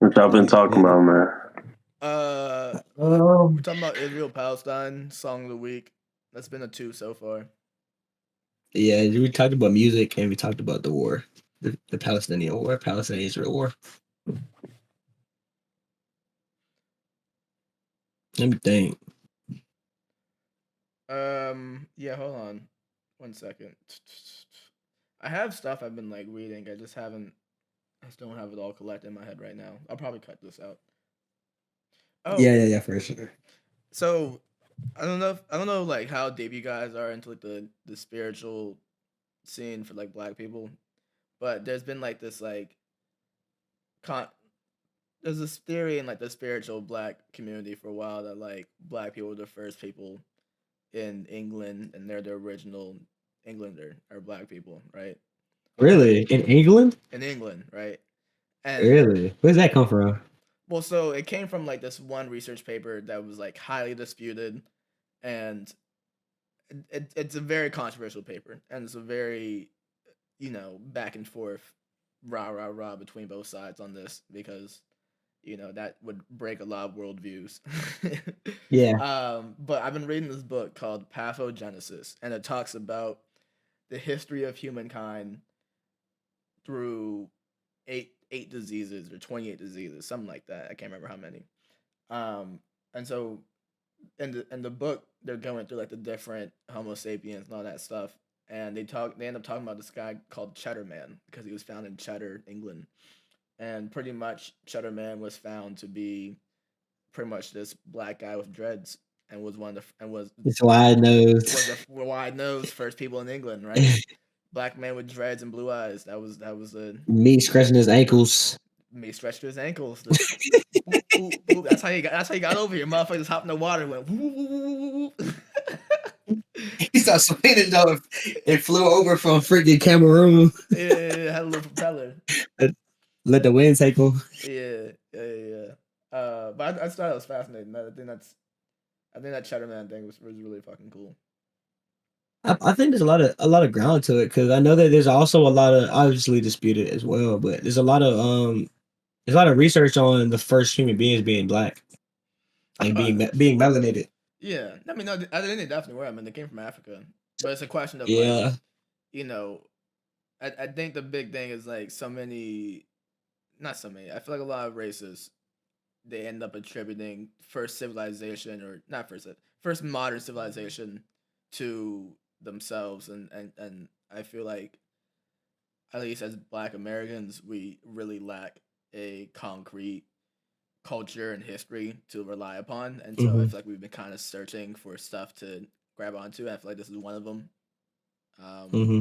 What y'all been talking about, man? We're talking about Israel Palestine song of the week. That's been a 2 so far. Yeah, we talked about music and we talked about the war, the Palestinian war, Palestine-Israel war. Let me think. Yeah, hold on. 1 second. I have stuff I've been like reading. I just don't have it all collected in my head right now. I'll probably cut this out. Oh yeah, for sure. So I don't know like how deep you guys are into like the spiritual scene for like black people, but there's been like this like there's this theory in like the spiritual black community for a while that like black people were the first people in England and they're the original Englander or black people, right? Really? In England? In England, right? And really? Where does that come from? Well, so it came from like this one research paper that was like highly disputed, and it's a very controversial paper, and it's a very, you know, back and forth, rah between both sides on this because, you know, that would break a lot of worldviews. Yeah. But I've been reading this book called Pathogenesis, and it talks about the history of humankind through eight diseases or 28 diseases, something like that. I can't remember how many. And so in the book, they're going through like the different Homo sapiens and all that stuff, and they end up talking about this guy called Cheddar Man because he was found in Cheddar, England, and pretty much Cheddar Man was found to be pretty much this black guy with dreads and was it's wide nose. Was a wide nose first people in England, right? Black man with dreads and blue eyes. That was a me scratching his ankles. Me stretched his ankles. That's how you got over here. Motherfuckers hopped in the water and went. Woo. He started swinging though. It flew over from freaking Cameroon. Yeah, it had a little propeller. Let the wind take him. Yeah. But I thought it was fascinating. I think that Cheddar Man thing was really fucking cool. I think there's a lot of ground to it because I know that there's also a lot of obviously disputed as well, but there's a lot of research on the first human beings being black and being melanated. Yeah, I mean, no, I think they definitely were. I mean, they came from Africa, but it's a question of like, you know, I think the big thing is like not so many. I feel like a lot of races they end up attributing first modern civilization to themselves, and I feel like at least as Black Americans, we really lack a concrete culture and history to rely upon, and so I Mm-hmm. feel like we've been kind of searching for stuff to grab onto. I feel like this is one of them. Um, Mm-hmm.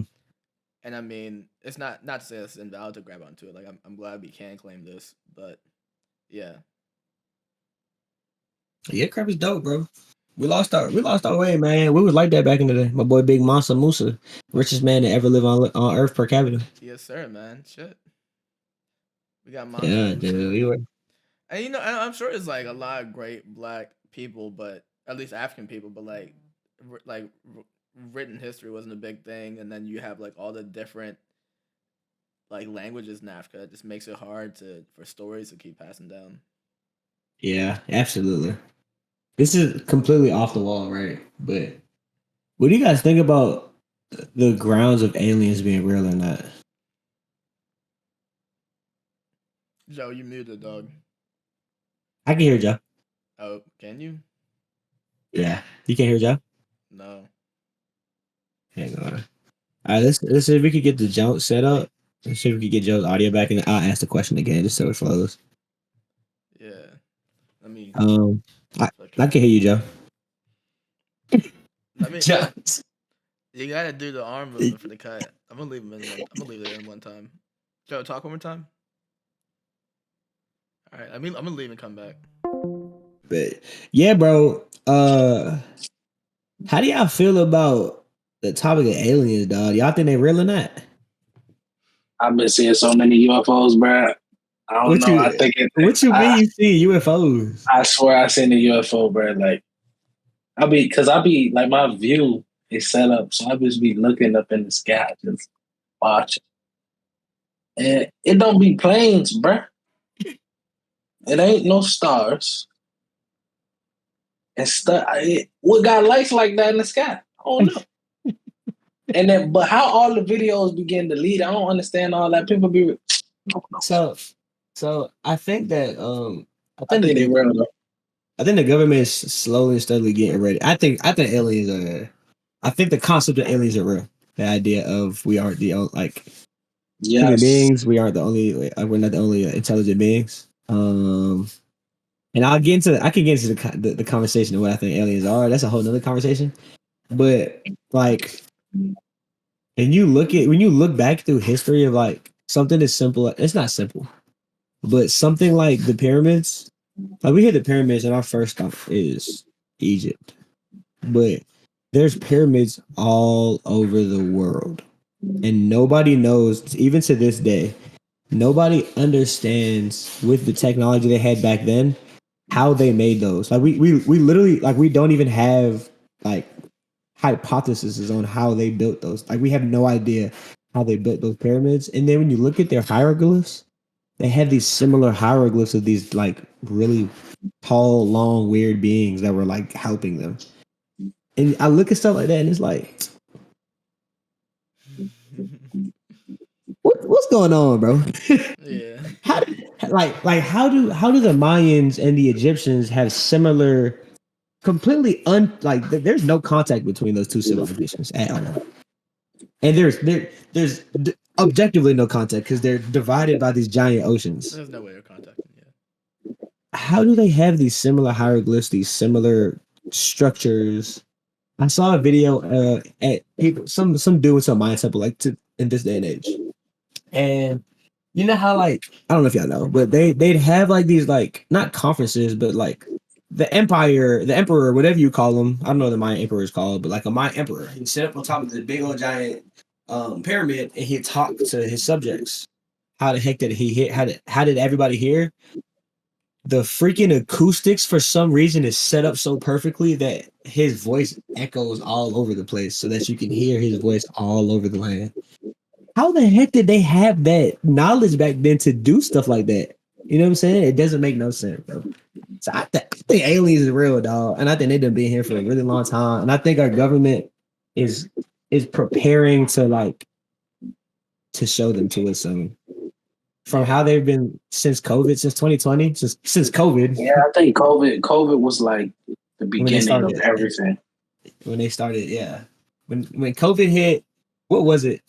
and I mean, it's not to say it's invalid to grab onto it. Like I'm glad we can claim this, but yeah, Yeah, crap is dope, bro. We lost our way, man. We was like that back in the day. My boy Big Monster Musa, richest man to ever live on Earth per capita. yes sir, man. Shit, we got Mansa Yeah, Musa, dude. We were. and I'm sure it's like a lot of great Black people, but at least African people, but written history wasn't a big thing, and then you have like all the different like languages in Africa. It just makes it hard for stories to keep passing down. Yeah, absolutely. This is completely off the wall, right? But what do you guys think about the grounds of aliens being real or not? Joe, you muted, dog. I can hear Joe. Oh, can you? Yeah, you can hear Joe. No. Hang on. All right, let's see if we could get the Joe set up. Let's see if we could get Joe's audio back, and I'll ask the question again just so it flows. Yeah. Let me. I can hear you, Joe. Let me. Joe. You gotta do the arm movement for the cut. I'm gonna leave him in one. I'm gonna leave it in one time. Joe, talk one more time. All right. I'm gonna leave and come back. But yeah, bro. How do y'all feel about the topic of aliens, dog? Y'all think they real or not? I've been seeing so many UFOs, bro. I don't know. I think it. What you mean you see UFOs? I swear I seen a UFO, bro. Like I be like my view is set up, so I just be looking up in the sky, just watching. And it don't be planes, bro. It ain't no stars and stuff. What got lights like that in the sky? I don't know. And then, but how all the videos begin to lead, I don't understand all that. People be so I think that I think they real though. I think the government is slowly and steadily getting ready. I think aliens are. I think the concept of aliens are real. The idea of we aren't the only human beings. We aren't the only. We're not the only intelligent beings. And I can get into the conversation of what I think aliens are. That's a whole nother conversation. But like, when you look back through history of like something as simple, it's not simple, but something like the pyramids. Like we hit the pyramids, and our first stop is Egypt, but there's pyramids all over the world, and nobody knows, even to this day, nobody understands with the technology they had back then how they made those. Like we literally, like, we don't even have like hypotheses on how they built those. Like we have no idea how they built those pyramids. And then when you look at their hieroglyphs, they have these similar hieroglyphs of these like really tall, long, weird beings that were like helping them. And I look at stuff like that, and it's like, what's going on, bro? Yeah. how do the Mayans and the Egyptians have similar, completely there's no contact between those two civilizations at all, and there's objectively no contact because they're divided by these giant oceans. There's no way of contacting. Yeah. How do they have these similar hieroglyphs, these similar structures? I saw a video at people, some dude with some Mayan temple in this day and age, and you know how, like, I don't know if y'all know, but they'd have like these, like, not conferences, but like the emperor, whatever you call them. I don't know what the Mayan emperor is called, but like a Mayan emperor, he'd sit up on top of this big old giant pyramid, and he'd talk to his subjects. How the heck did he hear? How did everybody hear? The freaking acoustics for some reason is set up so perfectly that his voice echoes all over the place, so that you can hear his voice all over the land. How the heck did they have that knowledge back then to do stuff like that? You know what I'm saying? It doesn't make no sense, bro. So I think aliens is real, dog, and I think they've been here for a really long time. And I think our government is preparing to show them to us soon. From how they've been since COVID, since 2020, since COVID. Yeah, I think COVID was like the beginning of everything. When they started, yeah. When COVID hit, what was it?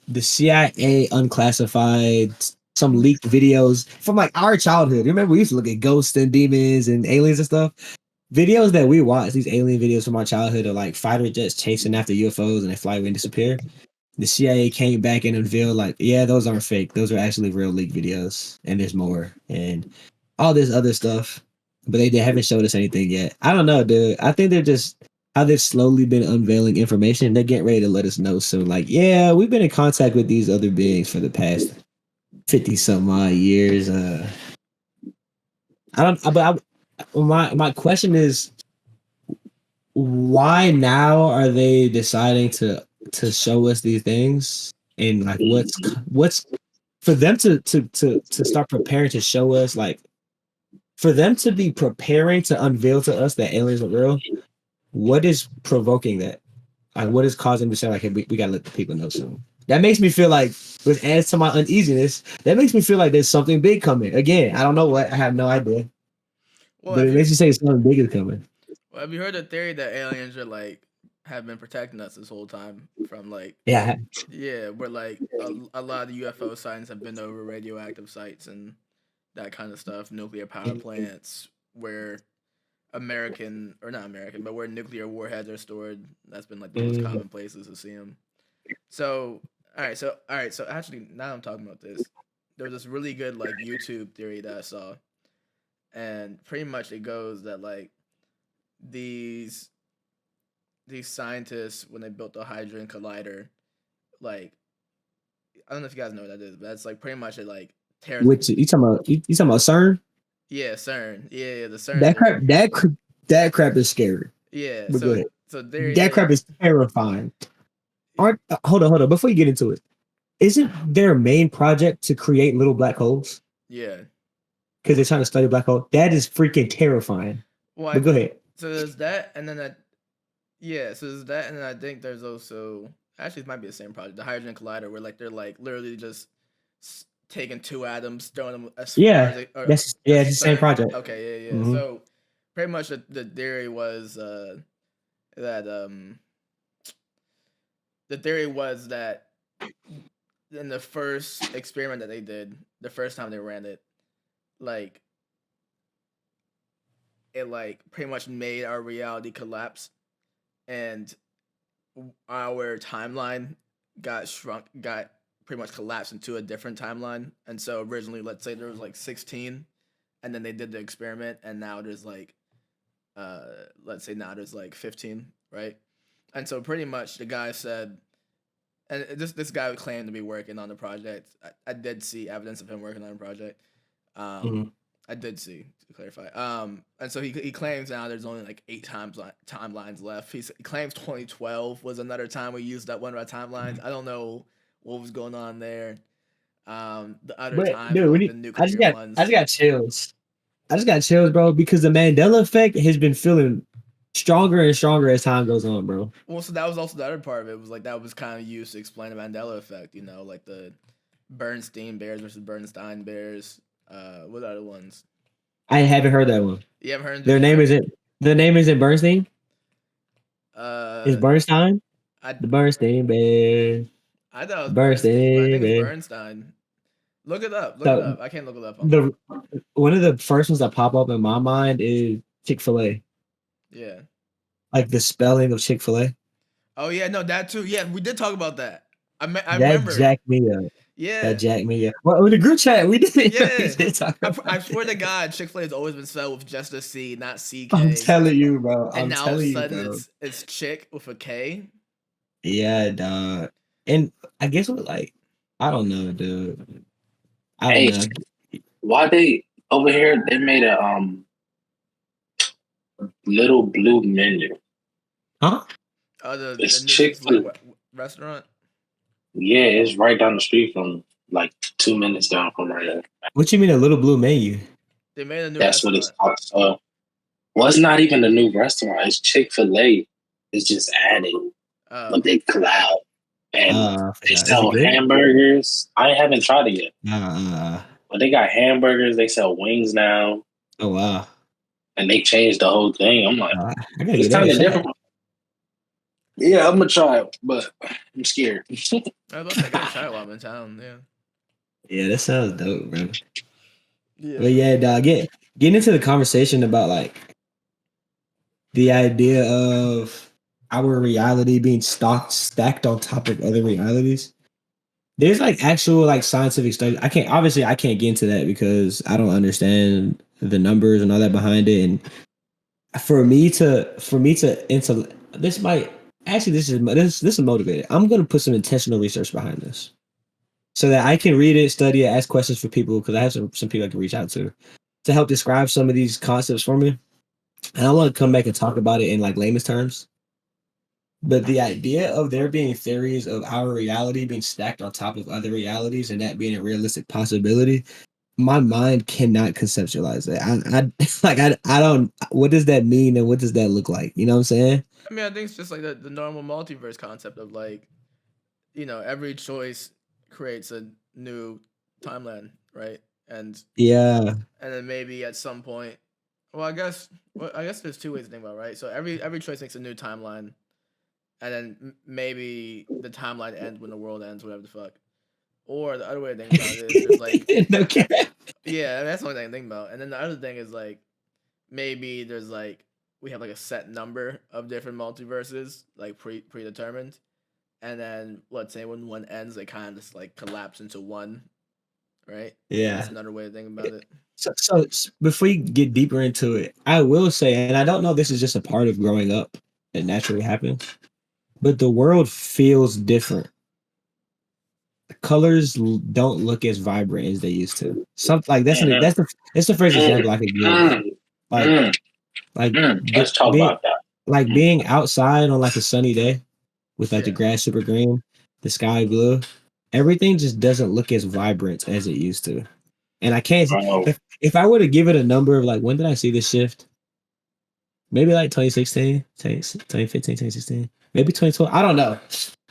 the CIA unclassified some leaked videos from like our childhood. Remember, we used to look at ghosts and demons and aliens and stuff. Videos that we watch, these alien videos from our childhood, are like fighter jets chasing after UFOs and they fly away and disappear. The CIA came back and unveiled, like, yeah, those aren't fake. Those are actually real leaked videos, and there's more and all this other stuff. But they haven't showed us anything yet. I don't know, dude. I think they're just how they've slowly been unveiling information. They're getting ready to let us know soon. Like, yeah, we've been in contact with these other beings for the past 50 some odd years. I don't. But my question is, why now are they deciding to show us these things? And like, what's for them to start preparing to show us, like, for them to be preparing to unveil to us that aliens are real? What is provoking that? Like, what is causing them to say, like, hey, we gotta let the people know soon? That makes me feel like, which adds to my uneasiness, that makes me feel like there's something big coming. Again, I don't know what. I have no idea. Well, But it makes you say something big is coming. Well, have you heard the theory that aliens are like have been protecting us this whole time from like Yeah. where like a lot of the UFO sightings have been over radioactive sites and that kind of stuff, nuclear power plants where American or not American, but where nuclear warheads are stored. That's been like the most common places to see them. So all right, so actually now I'm talking about this. There was this really good like YouTube theory that I saw, and pretty much it goes that like these scientists when they built the Hadron Collider, like I don't know if you guys know what that is, but that's like pretty much it like tears. Which you talking about? You talking about CERN? Yeah, CERN. Yeah, the CERN. That crap is scary. Yeah, but so there. That crap is terrifying. Hold on. Before you get into it, isn't their main project to create little black holes? Yeah. Because they're trying to study black hole. That is freaking terrifying. Well, but go ahead. So there's that, and then that. Yeah, so there's that, and then I think there's also actually it might be the same project, the Hydrogen Collider, where like they're like literally just taking two atoms, throwing them as far as they, it's the same project. Okay, yeah. Mm-hmm. So pretty much the theory was that the theory was that in the first experiment that they did, the first time they ran it, like it like pretty much made our reality collapse, and our timeline got pretty much collapsed into a different timeline. And so originally, let's say there was like 16, and then they did the experiment, and now there's like let's say now there's like 15, right? And so pretty much the guy said, and this guy claimed to be working on the project. I did see evidence of him working on the project. I did see, to clarify. And so he claims now there's only like 8 timelines left. He claims 2012 was another time we used up one of our timelines. I don't know what was going on there. The other times, the nuclear ones. I just got chills, bro, because the Mandela effect has been feeling stronger and stronger as time goes on, bro. Well, so that was also the other part of it. Was like that was kind of used to explain the Mandela effect, you know, like the Bernstein Bears versus Bernstein Bears. What other ones? I haven't heard that one. You haven't heard their name? Their name isn't Bernstein. Is Bernstein? The Bernstein Bears. I thought it was Bernstein. I think it's Bernstein. Look it up. I can't look it up. One of the first ones that pop up in my mind is Chick-fil-A. Yeah. Like the spelling of Chick-fil-A. Oh yeah, no, that too. Yeah, we did talk about that. I remember. That jacked me up. Yeah. That jacked me up. Well, with the group chat, we did. Yeah. I swear to God, Chick-fil-A has always been spelled with just a C, not CK. I'm telling you, bro. And now all of a sudden it's Chick with a K. Yeah, dog. And I guess what, like, I don't know, dude. I don't know. Why they over here? They made a little blue menu. Huh? Oh, the Chick-fil-A restaurant. Yeah, it's right down the street from like 2 minutes down from right there. What you mean a little blue menu? They made a new. That's restaurant. what it's called. Well, it's not even a new restaurant. It's Chick-fil-A. It's just added, but they collab and they sell hamburgers. I haven't tried it yet. But they got hamburgers. They sell wings now. Oh wow! And they changed the whole thing. I'm like, it's kind of different. Yeah, I'm gonna try it, but I'm scared. I was about to say, I gotta try it while I'm in town. Yeah. Yeah, that sounds dope, bro. Yeah. But yeah, dog, getting into the conversation about like the idea of our reality being stacked on top of other realities. There's like actual like scientific studies. I can't get into that because I don't understand the numbers and all that behind it. And for me to into this might actually this is motivated. I'm gonna put some intentional research behind this so that I can read it, study it, ask questions for people because I have some people I can reach out to help describe some of these concepts for me. And I want to come back and talk about it in like layman's terms. But the idea of there being theories of our reality being stacked on top of other realities and that being a realistic possibility, my mind cannot conceptualize that. I don't. What does that mean and what does that look like? You know what I'm saying? I mean, I think it's just like the normal multiverse concept of like, every choice creates a new timeline, right? And Yeah. then maybe at some point, well, I guess there's two ways to think about it, right? So every choice makes a new timeline, and then maybe the timeline ends when the world ends, whatever the fuck. Or the other way to think about it is there's like, No cap. yeah, that's the only thing I think about. And then the other thing is like, maybe there's like we have like a set number of different multiverses, like predetermined, and then let's say when one ends, they kind of just like collapse into one, right? Yeah. That's another way to think about it. So before you get deeper into it, I will say, and I don't know, this is just a part of growing up. It naturally happens, but the world feels different. Colors don't look as vibrant as they used to. Something like that's the first example I could give. Let's talk about that. Like being outside on like a sunny day with like the grass super green, the sky blue, everything just doesn't look as vibrant as it used to. And I can't if I were to give it a number of like when did I see this shift? Maybe like 2016, 2015, 2016, maybe 2012. I don't know.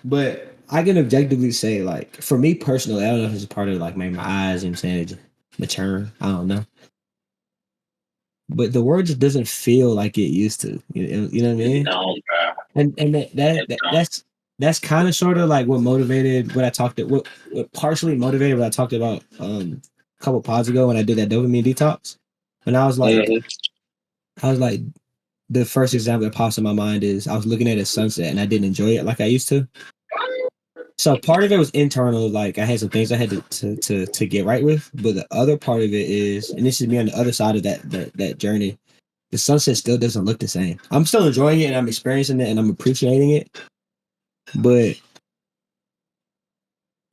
But I can objectively say, like, for me personally, I don't know if it's a part of like maybe my eyes, you know what I'm saying, it's mature. I don't know. But the world just doesn't feel like it used to. You know what I mean? No, bro. And that's kind of sort of like what motivated what partially motivated what I talked about a couple pods ago when I did that dopamine detox. When I was like, the first example that pops in my mind is I was looking at a sunset and I didn't enjoy it like I used to. So part of it was internal, like I had some things I had to get right with, but the other part of it is, and this is me on the other side of that journey, the sunset still doesn't look the same. I'm still enjoying it and I'm experiencing it and I'm appreciating it, but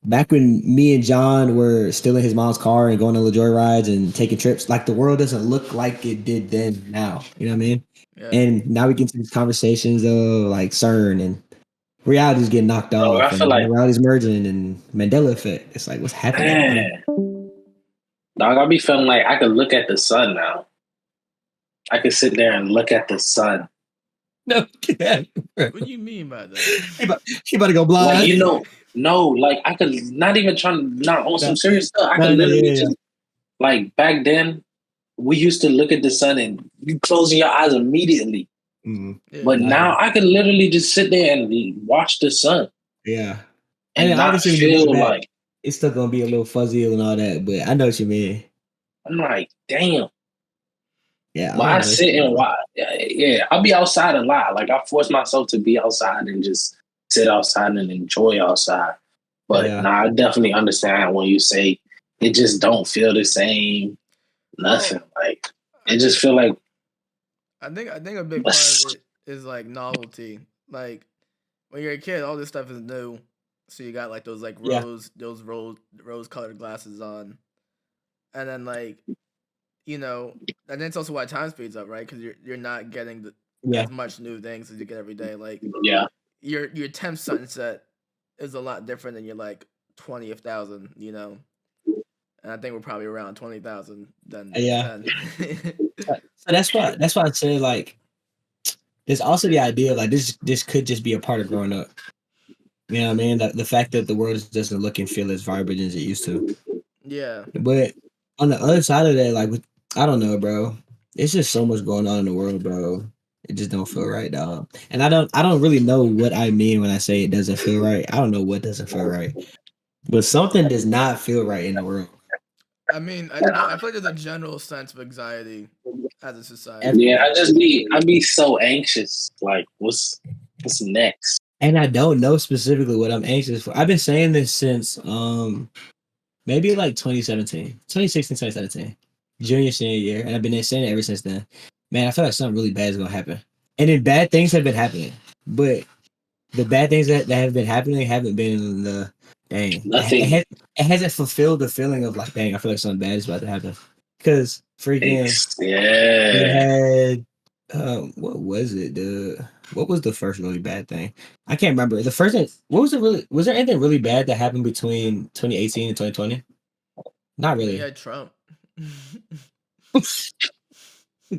back when me and John were still in his mom's car and going on the joyrides and taking trips, like the world doesn't look like it did then now. You know what I mean? Yeah. And now we get into these conversations of like CERN and reality's getting knocked off. I feel like reality's merging and Mandela effect. It's like, what's happening? Dog, I be feeling like I could look at the sun now. I could sit there and look at the sun. No, what do you mean by that? He about to go blind. Like, no, like I could not even not on some serious stuff. I could literally just like back then we used to look at the sun and you closing your eyes immediately. Mm-hmm. Yeah, but now I can literally just sit there and watch the sun. Yeah. And not feel like it's still gonna be a little fuzzy and all that, but I know what you mean. I'm like, damn. Yeah. But I sit and watch. Yeah, I'll be outside a lot. Like I force myself to be outside and just sit outside and enjoy outside. But I definitely understand when you say it just don't feel the same. Nothing. Like it just feel like I think a big part of it is like novelty. Like when you're a kid, all this stuff is new. So you got like those like rose colored glasses on. And then like, and then it's also why time speeds up, right? Because you're not getting as much new things as you get every day. Like your 10th sunset is a lot different than your like 20th thousand, And I think we're probably around 20,000 then. Yeah. So that's why I say like there's also the idea of like this could just be a part of growing up. You know what I mean? The fact that the world doesn't look and feel as vibrant as it used to. Yeah. But on the other side of that, like I don't know, bro. It's just so much going on in the world, bro. It just don't feel right, dog. And I don't really know what I mean when I say it doesn't feel right. I don't know what doesn't feel right. But something does not feel right in the world. I mean, I feel like there's a general sense of anxiety as a society. Yeah, I be so anxious. Like, what's next? And I don't know specifically what I'm anxious for. I've been saying this since maybe like 2017, 2016, 2017, senior year, and I've been saying it ever since then. Man, I feel like something really bad is gonna happen, and then bad things have been happening, but the bad things that have been happening haven't been the dang. Nothing. It hasn't fulfilled the feeling of like, dang, I feel like something bad is about to happen. Because freaking, we had what was it? What was the first really bad thing? I can't remember. The first thing, was there anything really bad that happened between 2018 and 2020? Not really. Yeah, Trump.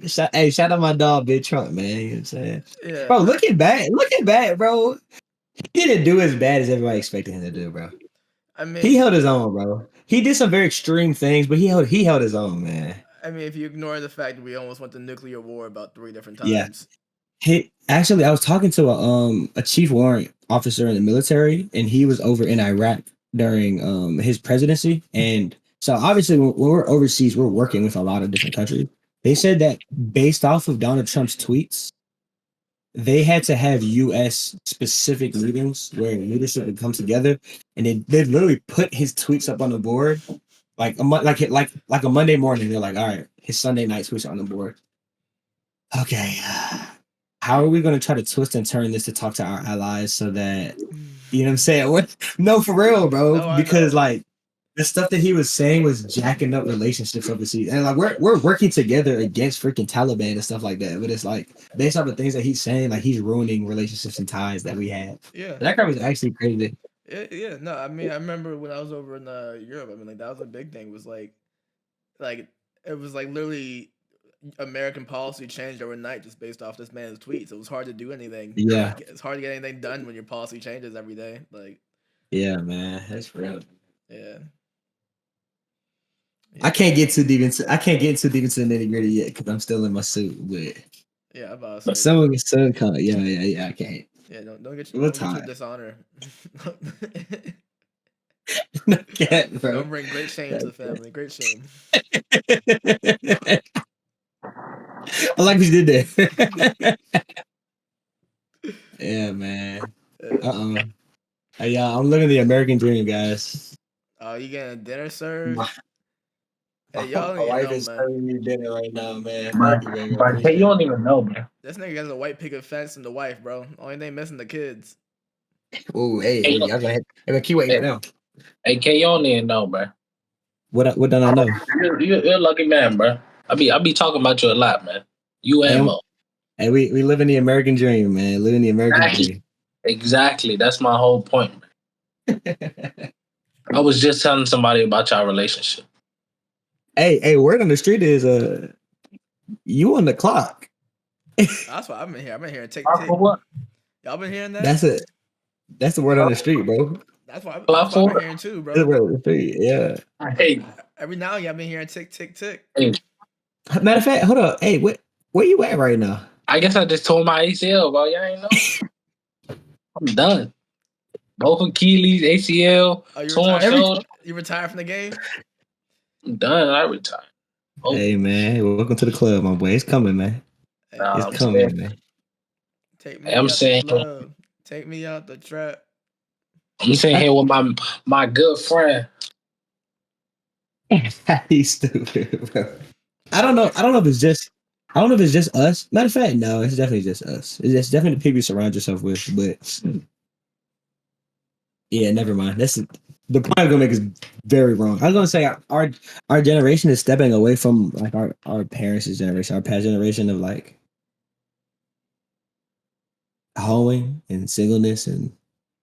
Shout out my dog, Big Trump, man. You know what I'm saying? Yeah. Bro, looking back, bro. He didn't do as bad as everybody expected him to do, bro. I mean, he held his own, bro. He did some very extreme things, but he held his own, man. I mean, if you ignore the fact that we almost went to nuclear war about 3 different times. Yeah. Actually, I was talking to a chief warrant officer in the military, and he was over in Iraq during his presidency. And so obviously when we're overseas, we're working with a lot of different countries. They said that based off of Donald Trump's tweets, they had to have U.S. specific meetings where leadership would come together, and they literally put his tweets up on the board, like a Monday morning. They're like, all right, his Sunday night tweets are on the board. Okay, how are we going to try to twist and turn this to talk to our allies so that, you know what I'm saying? No, for real, bro, No, because like the stuff that he was saying was jacking up relationships overseas, and like we're working together against freaking Taliban and stuff like that. But it's like based on the things that he's saying, like he's ruining relationships and ties that we have. Yeah, that guy was actually crazy. Yeah. No, I mean, I remember when I was over in Europe. I mean, like that was a big thing. Was like it was like literally American policy changed overnight just based off this man's tweets. It was hard to do anything. Yeah, it's hard to get anything done when your policy changes every day. Like, yeah, man, that's real. Yeah. I can't get too deep into the nitty gritty yet because I'm still in my suit. But yeah, about to say, some of it's so kind of yeah. I can't. Yeah, don't get you dishonor. No, can't, bro. Don't bring great shame to the family. Great shame. I like what you did there. Yeah, man. Hey, y'all, I'm living the American dream, guys. Oh, you getting dinner served? Hey, y'all my wife is serving me dinner right now, man. Hey, you don't even know, bro. This nigga has a white picket fence and the wife, bro. Only thing missing the kids. Oh, hey, I'm gonna keep waiting right now. Hey, K, you don't even know, bro. What don't I know? You're a lucky man, bro. I be talking about you a lot, man. You and Mo. Hey, we live in the American dream, man. Living the American dream. Exactly. That's my whole point, man. I was just telling somebody about y'all relationship. Hey, word on the street is you on the clock. That's why I've been here. I've been hearing tick tick. Y'all been hearing that? That's the word on the street, bro. That's why I've been hearing too, bro. That's the word on the street, yeah. Hey, every now and then I've been hearing tick tick tick. Hey. Matter of fact, hold up. Hey, where you at right now? I guess I just tore my ACL, bro. Y'all ain't know. I'm done. Both Achilles, ACL, torn shoulder. You retired from the game? I'm done. I retired. Oh. Hey, man. Welcome to the club, my boy. It's coming, man. It's coming, man. Take me out the club. Take me out the trap. I'm sitting here with my good friend. He's stupid, bro. I don't know if it's just us. Matter of fact, no, it's definitely just us. It's definitely the people you surround yourself with. But yeah, never mind. That's the point I'm gonna make is very wrong. I was gonna say our generation is stepping away from like our parents' generation, our past generation of like hoeing and singleness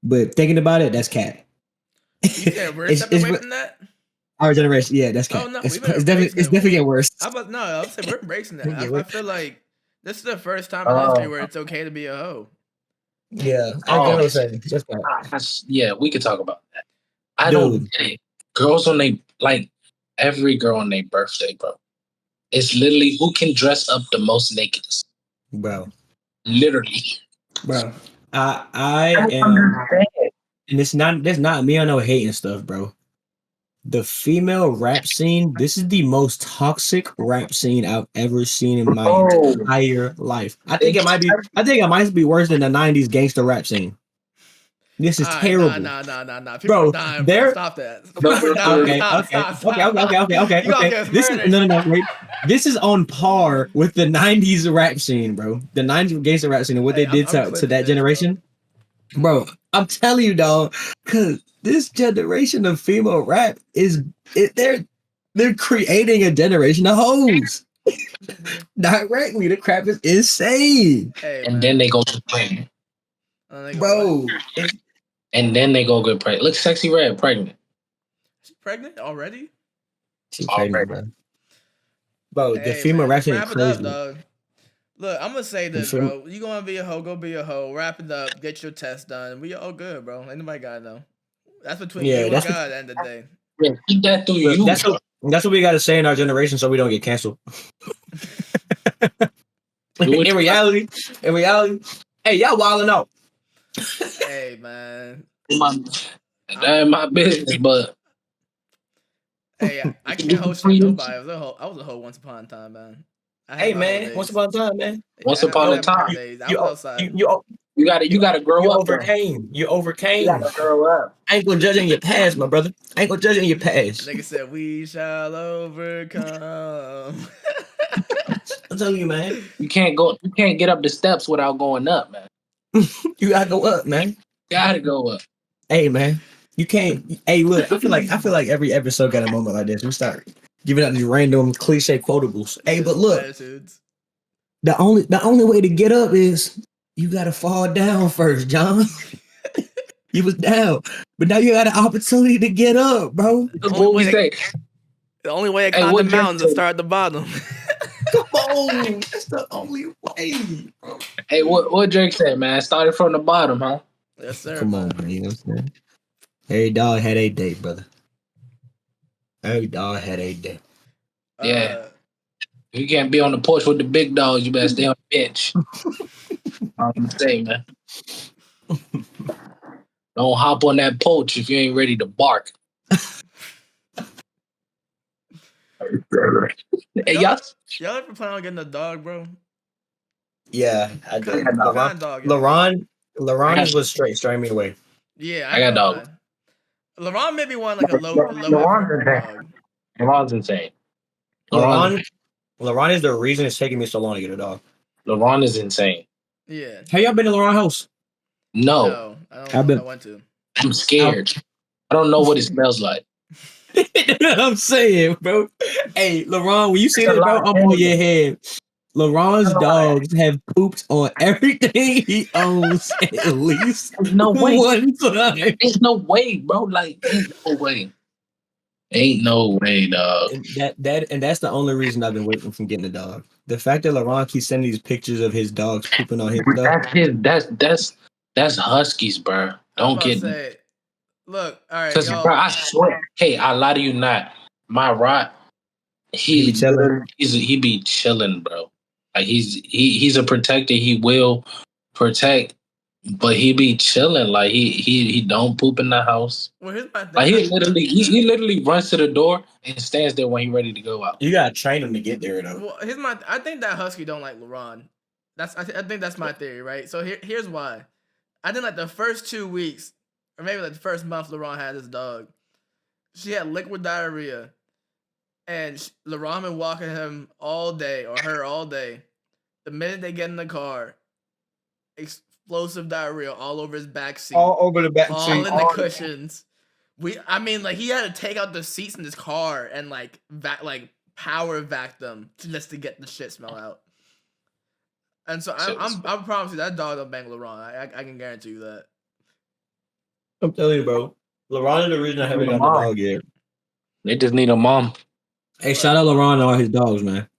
but thinking about it, that's cat. You said we're stepping away from that? Our generation, yeah, that's cat. Oh no, it's definitely getting worse. I would say we're embracing that. I feel like this is the first time in history where it's okay to be a hoe. Yeah, yeah, we could talk about that. I don't get it. Girls on every girl on their birthday, bro. It's literally who can dress up the most nakedest. Bro. Literally. Bro, I am, and that's not me on no hating stuff, bro. The female rap scene, this is the most toxic rap scene I've ever seen in my entire life. I think it might be worse than the 90s gangster rap scene. This is terrible. Nah. People Bro, are dying, bro. Stop that. People are dying. Okay. You gonna get This is murdered. wait. This is on par with the 90s rap scene, bro. The 90s gangster rap scene and what they did I'm to that this, generation. Bro, I'm telling you, dog, because this generation of female rap they're creating a generation of hoes. Directly, the crap is insane. Hey, and then they go get pregnant. Bro. And then they go get pregnant. Look, Sexy Red pregnant. She's pregnant already? She's pregnant, bro. Bro, the female rap scene is crazy. Dog. Look, I'm gonna say this, bro. You gonna be a hoe, go be a hoe. Wrap it up, get your test done. We all good, bro. Ain't nobody gotta know. That's between you and God at the end of the day. Yeah, keep that through you. That's what we gotta say in our generation so we don't get canceled. in reality, hey, y'all wilding out. Hey, man. That ain't my business, but hey, I can't host nobody. I was a hoe once upon a time, man. Hey, man, once upon a time, man. Once upon a time, I was outside. You gotta grow up. You overcame. You gotta grow up. I ain't gonna judge on your past, my brother. I ain't gonna judge on your past. Nigga said, we shall overcome. I'm telling you, man. You can't get up the steps without going up, man. You gotta go up, man. Gotta go up. Hey, man. You can't. Hey, look. I feel like every episode got a moment like this. We start giving out these random cliche quotables. Hey, but look. Attitudes. The only way to get up is you gotta fall down first, John. You was down, but now you got an opportunity to get up, bro. The only way to climb the mountains is start at the bottom. Come on, that's the only way, bro. Hey, what Drake said, man? Started from the bottom, huh? Yes, sir. Come on, man. You know what I'm saying? Every dog had a day, brother. Every dog had a day. Yeah. You can't be on the porch with the big dogs. You better stay on the bench. I'm saying, man. Don't hop on that porch if you ain't ready to bark. Hey, y'all ever plan on getting a dog, bro? Yeah, I did. LaRon was straight me away. Yeah, I got dog. LaRon maybe one like a low effort dog. LaRon's insane. LaRon is the reason it's taking me so long to get a dog. LaRon is insane. Yeah. Have y'all been to LaRon's house? No. I went to. I'm scared. I don't know what it smells like. I'm saying, bro. Hey, LaRon, when you see that, bro, I'm on your head. LaRon's dogs have pooped on everything he owns at least no way. one time. There's no way, bro. Like, ain't no way. Ain't no way, dog. And that's the only reason I've been waiting from getting a dog. The fact that LaRon keeps sending these pictures of his dogs pooping on his stuff. That's huskies, bro. Don't get me. Look, all right, y'all. Bro, I swear. Hey, I lie to you not. My rot, he be chilling. He be chilling, bro. Like he's a protector. He will protect, but he be chilling. Like he don't poop in the house. Well, here's my thing. Like he literally runs to the door and stands there when he's ready to go out. You gotta train him to get there, though. Well, I think that husky don't like LaRon. I think that's my theory, right? So here's why. I think like the first 2 weeks, or maybe like the first month LaRon had his dog, she had liquid diarrhea, and LaRon been walking him all day, or her all day. The minute they get in the car, explosive diarrhea all over his back seat, all over the back seat, all in the cushions. He had to take out the seats in his car and like power vac them just to get the shit smell out. And so I promise you that dog don't bang LaRon. I can guarantee you that. I'm telling you, bro. LaRon is the reason I haven't got the dog yet. They just need a mom. Hey, shout out LaRon and all his dogs, man.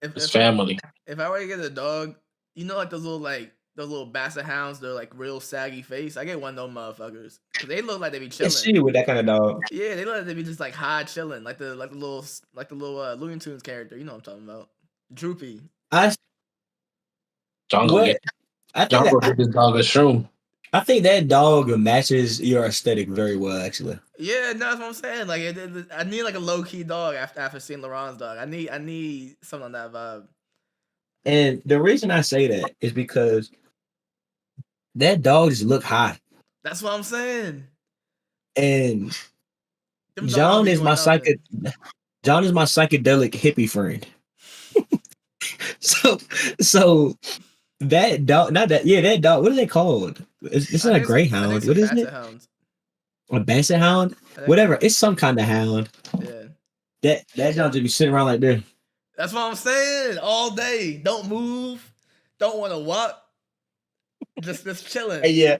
His family. If I were to get a dog, you know, like those little basset hounds, they're like real saggy face. I get one of those motherfuckers because they look like they be chilling. See with that kind of dog. Yeah, they look like they be just like high chilling, like the little Looney Tunes character. You know what I'm talking about? Droopy. John gonna get I think John that, gonna get this dog a shroom. I think that dog matches your aesthetic very well, actually. Yeah, no, that's what I'm saying. Like, I need like a low key dog after seeing LeBron's dog. I need something on that vibe. And the reason I say that is because that dog just look high. That's what I'm saying. And Them dogs John be is doing nothing. John is my psychedelic hippie friend. so that dog, not that, yeah, that dog. What are they called? It's not a greyhound. What is it? Hounds. A basset hound? Whatever. It's some kind of hound. Yeah. That John just be sitting around like this. That's what I'm saying. All day, don't move, don't want to walk, just chilling. Hey, yeah,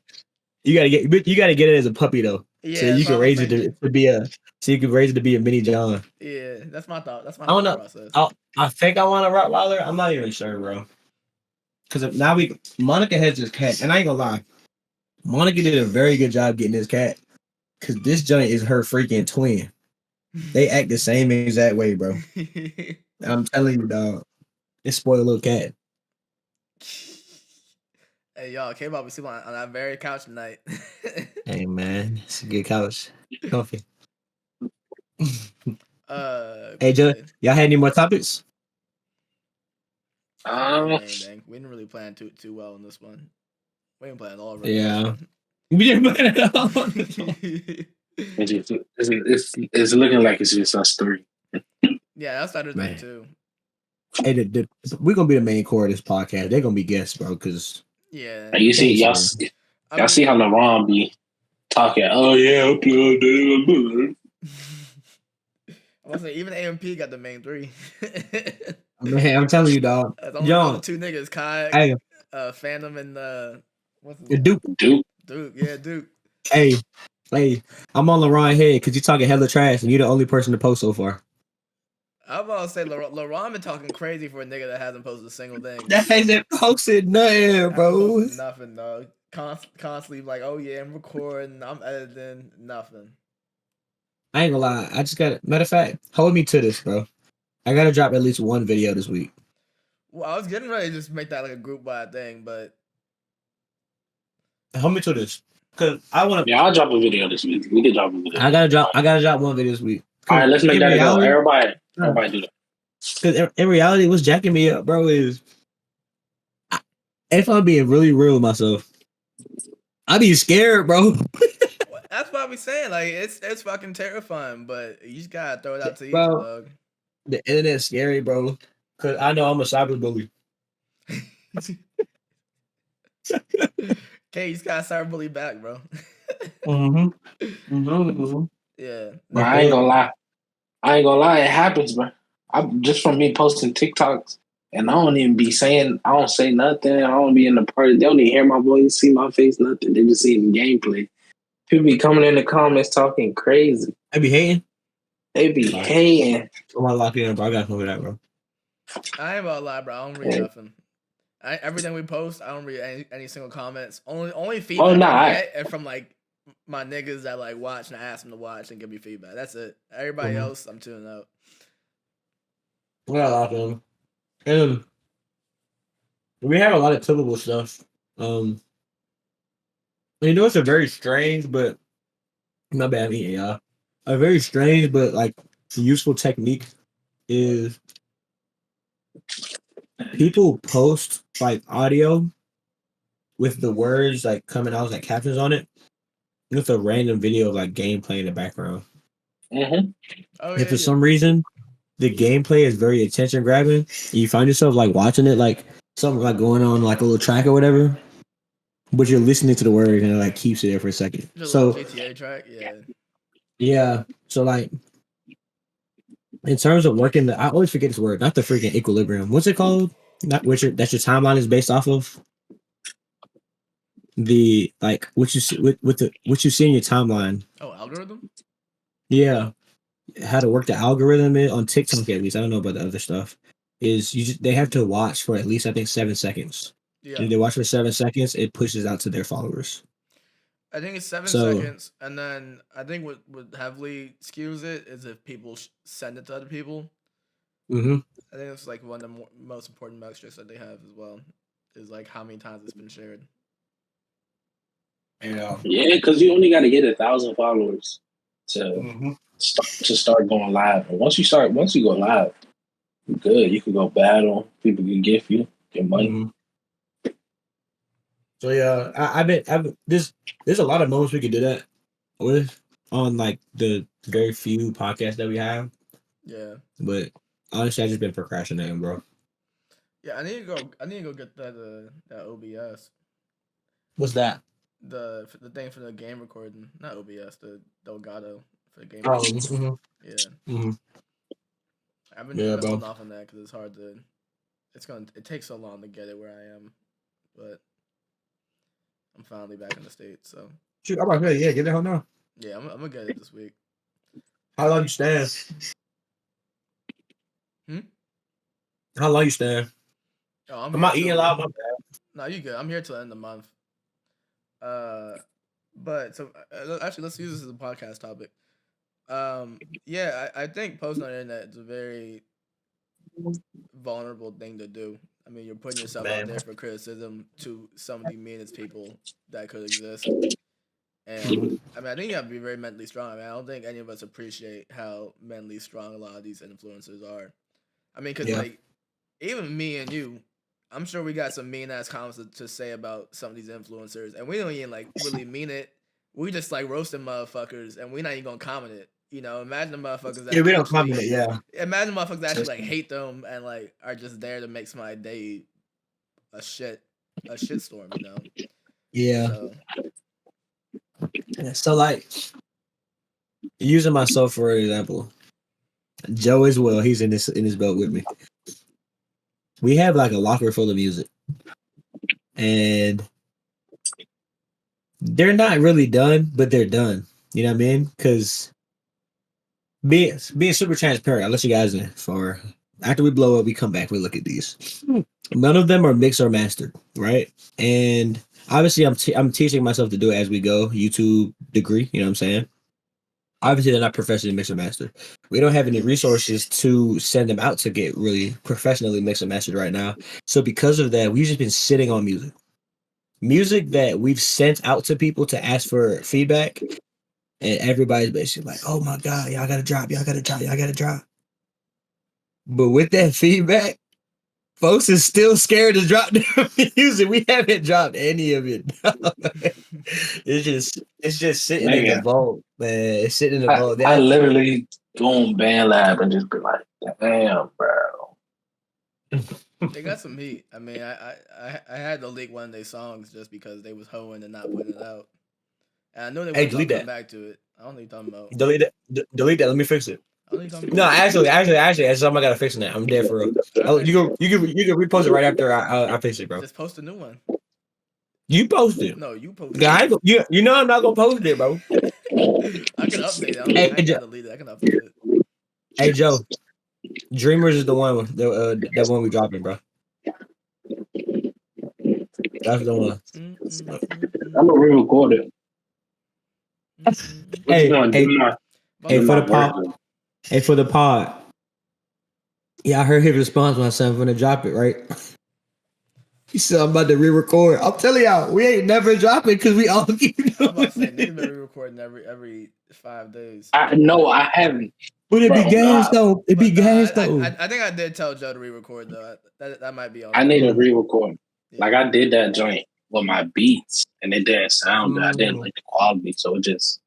you gotta get it as a puppy though. Yeah, so you can raise it to be a mini John. Yeah, that's my thought. That's my I don't know. process. I think I want a Rottweiler. I'm not even sure, bro. Because now Monica has this cat, and I ain't gonna lie, Monica did a very good job getting this cat. Because this joint is her freaking twin. They act the same exact way, bro. I'm telling you, dog. It's spoiled little cat. Hey, y'all, came up and sleep on that very couch tonight. Hey, man. It's a good couch. Comfy. Hey, Joe, y'all had any more topics? We didn't really plan too well in this one. We didn't plan at all. Really. Yeah. We didn't plan at all. It's looking like it's just us three. Yeah, that's better thing too. Hey, we're gonna be the main core of this podcast. They're gonna be guests, bro. Because yeah, you see, y'all see how LeBron be talking. Oh yeah, I was saying even AMP got the main three. Man, I'm telling you, dog. Only two niggas, Kayak, Phantom, and what's his Duke. Yeah, Duke. Hey, I'm on LeBron head because you talking hella trash and you're the only person to post so far. I'm about to say LeBron been talking crazy for a nigga that hasn't posted a single thing. That hasn't posted nothing, bro. Nothing, dog. Constantly like, oh yeah, I'm recording, I'm editing, nothing. I ain't gonna lie. I just got matter of fact, hold me to this, bro. I gotta drop at least one video this week. Well, I was getting ready to just make that like a group wide thing, but hold me to this. Cause I wanna I'll drop a video this week. We can drop a video. I gotta drop one video this week. All right, let's make that go. Everybody do that. Because in reality, what's jacking me up, bro, is if I'm being really real with myself, I be scared, bro. That's what I be saying. Like it's fucking terrifying, but you just gotta throw it out to you, bro, dog. The internet's scary, bro. Cause I know I'm a cyberbully. Okay, you just gotta cyberbully back, bro. Yeah. But I ain't gonna lie. It happens, bro. Just from me posting TikToks, and I don't even be saying. I don't say nothing. I don't be in the party. They don't even hear my voice, see my face, nothing. They just see the gameplay. People be coming in the comments talking crazy. They be hating. I'm gonna lock in, bro. I gotta know that, bro. I ain't gonna lie, bro. I don't read nothing. Everything we post, I don't read any single comments. Only feedback I get is from like my niggas that like watch and I ask them to watch and give me feedback. That's it. Everybody else, I'm tuning out. Well, and we have a lot of typical stuff. It's a very strange, but my bad, y'all. A very strange, but like useful technique is people post like audio with the words like coming out like captions on it, with a random video of like gameplay in the background. If for some reason the gameplay is very attention grabbing, you find yourself like watching it like something like going on like a little track or whatever, but you're listening to the word and it like keeps it there for a second. So GTA track, yeah. So like in terms of working, I always forget this word, not the freaking equilibrium. What's it called? Not that's your timeline is based off of. The like what you see what you see in your timeline. Oh, algorithm? Yeah. How to work the algorithm on TikTok at least. I don't know about the other stuff. Is they have to watch for at least I think 7 seconds. Yeah. If they watch for 7 seconds, it pushes out to their followers. I think it's 7 seconds, and then I think what heavily skews it is if people send it to other people. I think it's like one of the most important metrics that they have as well. is like how many times it's been shared. Yeah. Yeah, because you only got to get 1,000 followers to start going live. And once you go live, you're good. You can go battle. People can gift you your money. So yeah, I bet there's a lot of moments we could do that with on like the very few podcasts that we have. Yeah. But honestly, I just been procrastinating, bro. Yeah, I need to go get that OBS. What's that? The thing for the game recording, not OBS, the Delgado for the game. Oh, recording. Yeah. I've been holding off on that because it's hard to. It takes so long to get it where I am, but I'm finally back in the States, so. Shoot, I'm about to say, get the hell now. Yeah, I'm gonna get it this week. How long you staying? How long you staying? Oh, I'm not eating a lot. No, you good. I'm here till the end of the month. But so actually, let's use this as a podcast topic. Yeah, I think posting on the internet is a very vulnerable thing to do. I mean, you're putting yourself out there for criticism to some of the meanest people that could exist. And I mean, I think you have to be very mentally strong. I mean, I don't think any of us appreciate how mentally strong a lot of these influencers are. I mean, because like, even me and you, I'm sure we got some mean ass comments to say about some of these influencers, and we don't even like really mean it. We just like roasting motherfuckers, and we're not even gonna comment it. You know, imagine the motherfuckers that we don't comment it. Yeah, imagine motherfuckers that actually like hate them and like are just there to make somebody's day a shit storm. You know. Yeah. So like, using myself for example, Joe as well. He's in this boat with me. We have like a locker full of music, and they're not really done, but they're done. You know what I mean? Because being super transparent, I'll let you guys in. For after we blow up, we come back, we look at these. None of them are mixed or mastered, right? And obviously, I'm teaching myself to do it as we go. YouTube degree, you know what I'm saying? Obviously, they're not professionally mixed or mastered. We don't have any resources to send them out to get really professionally mixed and mastered right now. So because of that, we've just been sitting on music that we've sent out to people to ask for feedback, and everybody's basically like, "Oh my god, y'all gotta drop, y'all gotta drop, y'all gotta drop." But with that feedback, folks is still scared to drop the music. We haven't dropped any of it. It's just sitting in the vault, man. It's sitting in the vault. I literally go on BandLab and just be like, "Damn, bro." They got some heat. I mean, I had to leak one of their songs just because they was hoeing and not putting it out. And I know they were come back to it. I don't know what you're talking about. Delete that. Let me fix it. No, actually, as something I gotta fix that. I'm there for real. Right. You can repost it right after I fix it, bro. Just post a new one. You post it. No, you post it. You know I'm not gonna post it, bro. I can update it. I ain't gotta delete it. I can update it. Hey Joe, Dreamers is the one that one we dropping, bro. That's the one. I'm gonna re-record it. Hey, for the pod. Hey, for the pod. Yeah, I heard his response when I said I'm gonna drop it, right? He said I'm about to re-record. I'm telling y'all, we ain't never dropping because we all keep doing I'm about to say, niggas been re-recording every 5 days. I haven't. But it be gas though. It be gas though. I think I did tell Joe to re-record though. That might be on. I need a re-record. Yeah. Like I did that joint with my beats, and it didn't sound good. I didn't like the quality, so it just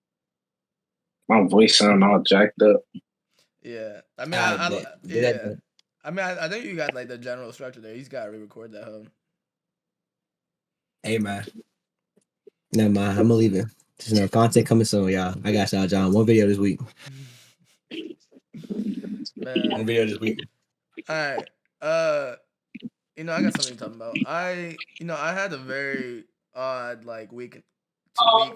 my voice sound all jacked up. Yeah, I mean, I think you got like the general structure there. He's got to re-record that home. Hey man, never mind. I'm gonna leave it. There's no content coming soon, y'all. I got y'all, John. One video this week. Man. One video this week. All right. I got something to talk about. I had a very odd like week. I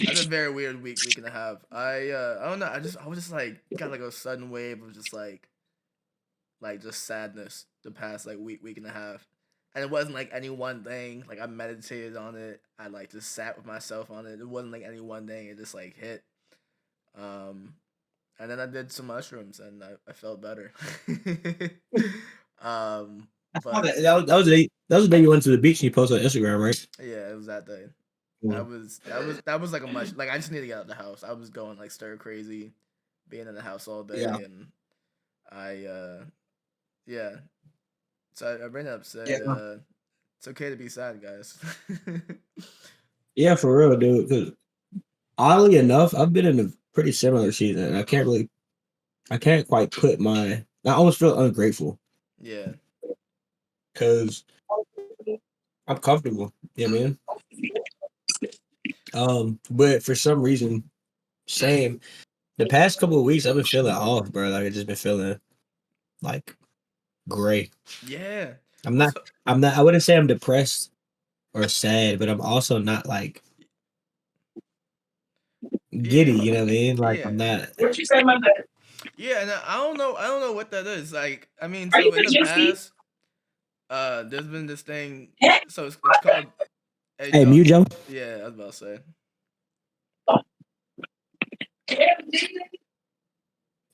had a very weird week and a half. I don't know. I was just like got like a sudden wave of just like just sadness the past like week and a half. And it wasn't like any one thing. Like I meditated on it. I like just sat with myself on it. It wasn't like any one thing. It just like hit. And then I did some mushrooms and I felt better. But that was the day you went to the beach and you posted on Instagram, right? yeah, it was that day. Yeah. That was like a much like I just need to get out of the house. I was going like stir crazy, being in the house all day, Yeah. and I yeah. So I bring it up said Yeah. it's okay to be sad, guys. Yeah, for real, dude. Because oddly enough, I've been in a pretty similar season. And I can't quite put my. I almost feel ungrateful Yeah. because I'm comfortable. You know what I mean? But for some reason, same. The past couple of weeks, I've been feeling off, bro. Like I just been feeling like gray. Yeah. I'm Well, not. I'm not. I wouldn't say I'm depressed or sad, but I'm also not like giddy. Yeah. You know what I mean? Like Yeah. I'm not. What you say about that? Yeah, and I don't know. I don't know what that is. Like, I mean, Are you so in the Jesse? past, there's been this thing. So it's called. Hey, Hey, Joe. mute Joe. Yeah, I was about to say.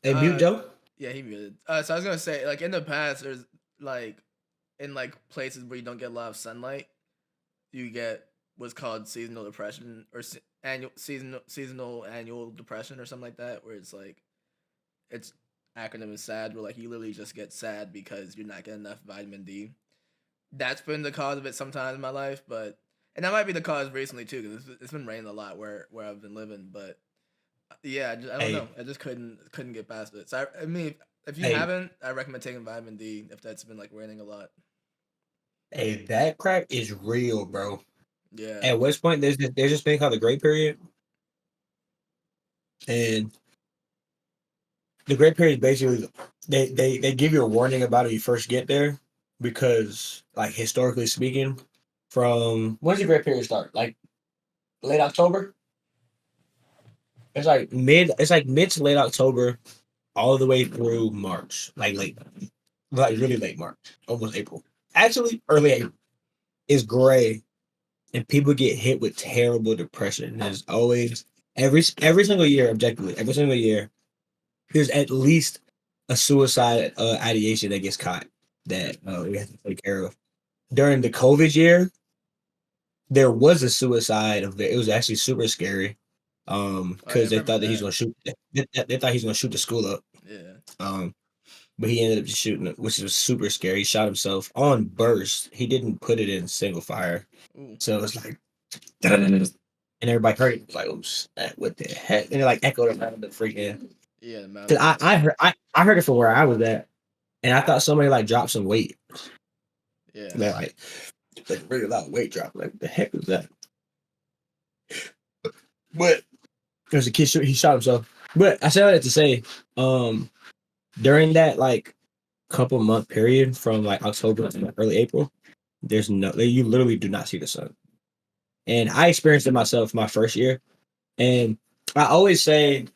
Hey, mute Joe. Yeah, he muted. So I was gonna say, like in the past, there's like in like places where you don't get a lot of sunlight, you get what's called seasonal depression or seasonal annual depression or something like that, where it's like its acronym is SAD, where like you literally just get sad because you're not getting enough vitamin D. That's been the cause of it sometimes in my life, but and that might be the cause recently too, because it's been raining a lot where I've been living, but yeah, I don't Hey, know. I just couldn't get past it. So I mean, if you hey, haven't, I recommend taking vitamin D if that's been like raining a lot. hey. That crap is real, bro. Yeah. At West Point, there's this thing called the Great Period, and the Great Period is basically they give you a warning about it when you first get there because, like historically speaking, from when does the Great Period start? Like late October. It's like mid to late October, all the way through March, like really late March, almost April. Actually, early April is gray, and people get hit with terrible depression. There's always every single year, objectively, every single year, there's at least a suicide ideation that gets caught that we have to take care of. During the COVID year, there was a suicide. It was actually super scary. Oh, yeah, I Because they remember thought that he's that. gonna shoot. They thought he's gonna shoot the school up. Yeah. Um, but he ended up just shooting it, which was super scary. He shot himself on burst. He didn't put it in single fire, Ooh. so it's like, and everybody heard it. It was like, "Oops, what the heck?" And it like echoed around the freaking. Yeah, the Cause mountains. I heard it from where I was at, and I thought somebody like dropped some weight. Yeah. They're like really loud weight drop. Like, the heck was that? But there's a kid. He shot himself. But I said that to say, during that like couple month period from like October to early April, you literally do not see the sun. And I experienced it myself my first year. And I always say,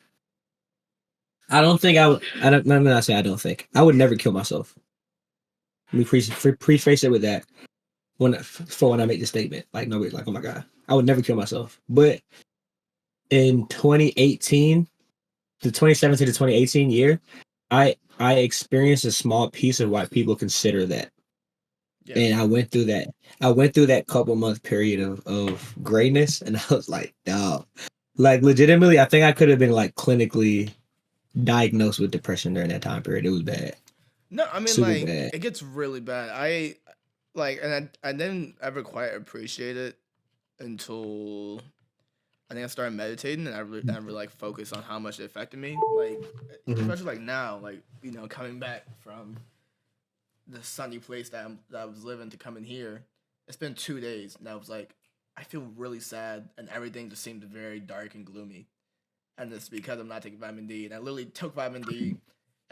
I don't think I would. I don't. I'm not saying I don't think I would never kill myself. Let me preface it with that when I make the statement. Like nobody, like, oh my god, I would never kill myself. But in 2018, the 2017 to 2018 year, I experienced a small piece of why people consider that. Yeah. And I went through that. I went through that couple month period of grayness, and I was like, no, like legitimately, I think I could have been like clinically diagnosed with depression during that time period. It was bad, No, I mean super like bad. it gets really bad. I like and I didn't ever quite appreciate it until I think I started meditating and I really like focused on how much it affected me. Like Mhm. especially like now, like you know, coming back from the sunny place that I was living to come in here. It's been 2 days and I was like, I feel really sad and everything just seemed very dark and gloomy. And it's because I'm not taking vitamin D. And I literally took vitamin D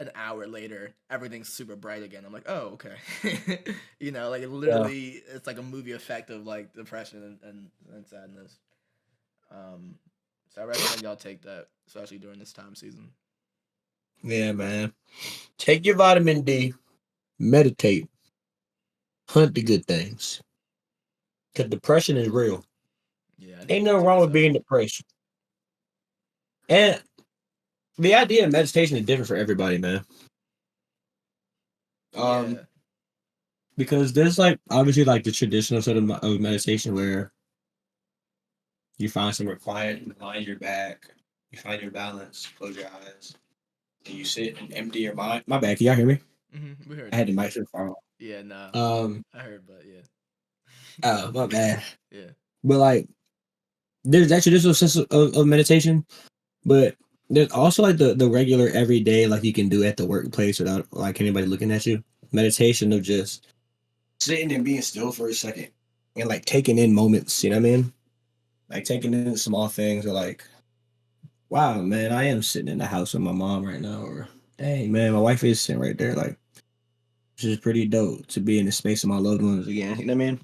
an hour later, everything's super bright again. I'm like, oh, okay. You know, like it Yeah, literally, it's like a movie effect of like depression and sadness. Um, so I recommend y'all take that, especially during this time season. yeah, man. Take your vitamin D, meditate, hunt the good things. Because depression is real. Yeah, I need to Ain't nothing meditate wrong with myself. being depressed. And the idea of meditation is different for everybody, man. Um, Yeah, because there's like obviously like the traditional sort of meditation where you find somewhere quiet, you lie on your back, you find your balance, close your eyes, and you sit and empty your mind. My bad, can y'all hear me? We heard I had you. the mic so far off. Yeah, nah. Um, I heard, but yeah. oh my bad. Yeah. But like, there's that traditional sense of meditation, but there's also like the regular everyday like you can do at the workplace without like anybody looking at you. Meditation of just sitting and being still for a second and like taking in moments. You know what I mean? Like taking in small things or like, wow, man, I am sitting in the house with my mom right now, or dang, man, my wife is sitting right there. Like, this is pretty dope to be in the space of my loved ones again. You know what I mean?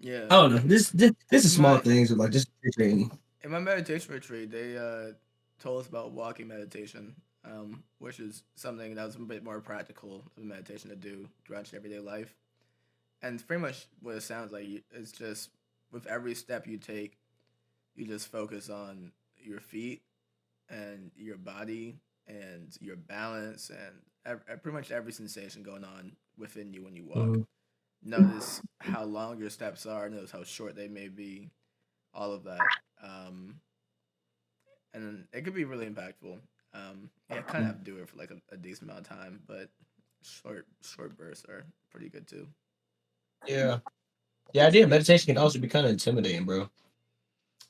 Yeah. I don't know. This is In small my things of like just appreciating. in my meditation retreat, they told us about walking meditation, which is something that was a bit more practical of a meditation to do throughout your everyday life. And it's pretty much what it sounds like. It's just with every step you take, you just focus on your feet and your body and your balance and pretty much every sensation going on within you when you walk. Mhm. Notice how long your steps are. Notice how short they may be. All of that, and it could be really impactful. Yeah, kind of have to do it for like a decent amount of time, but short bursts are pretty good too. Yeah. The idea of meditation can also be kind of intimidating, bro.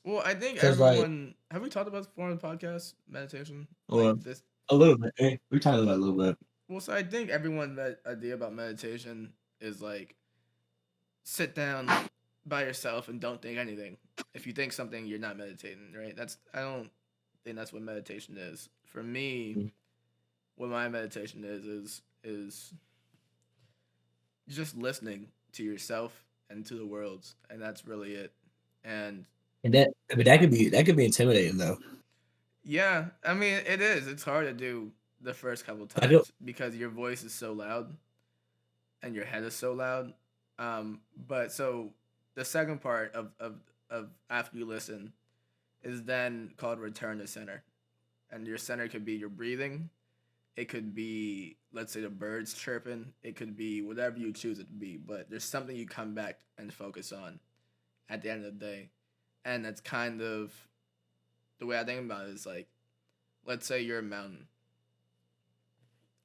Well, I think Because like, everyone have we talked about this before on the podcast meditation well, like this. a little bit. We talked about it a little bit. Well, so I think everyone that idea about meditation is like sit down by yourself and don't think anything. If you think something, you're not meditating, right? I don't think that's what meditation is. For me, what my meditation is just listening to yourself and to the world, and that's really it. And And that could be intimidating though. yeah, I mean it is. It's hard to do the first couple I don't. times because your voice is so loud and your head is so loud. But so the second part of after you listen is then called return to center, and your center could be your breathing. It could be, let's say, the birds chirping. It could be whatever you choose it to be. But there's something you come back and focus on at the end of the day, and that's kind of the way I think about it. Is like, let's say you're a mountain.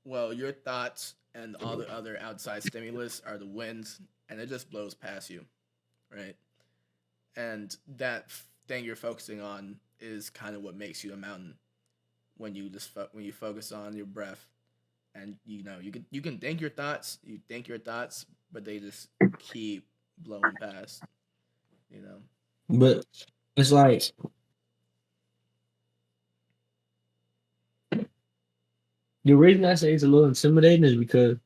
Well, your thoughts and all the other outside stimulus are the winds, and it just blows past you, right? And that thing you're focusing on is kind of what makes you a mountain when you when you focus on your breath, and you can think your thoughts, but they just keep blowing past, you know. But it's like the reason I say it's a little intimidating is because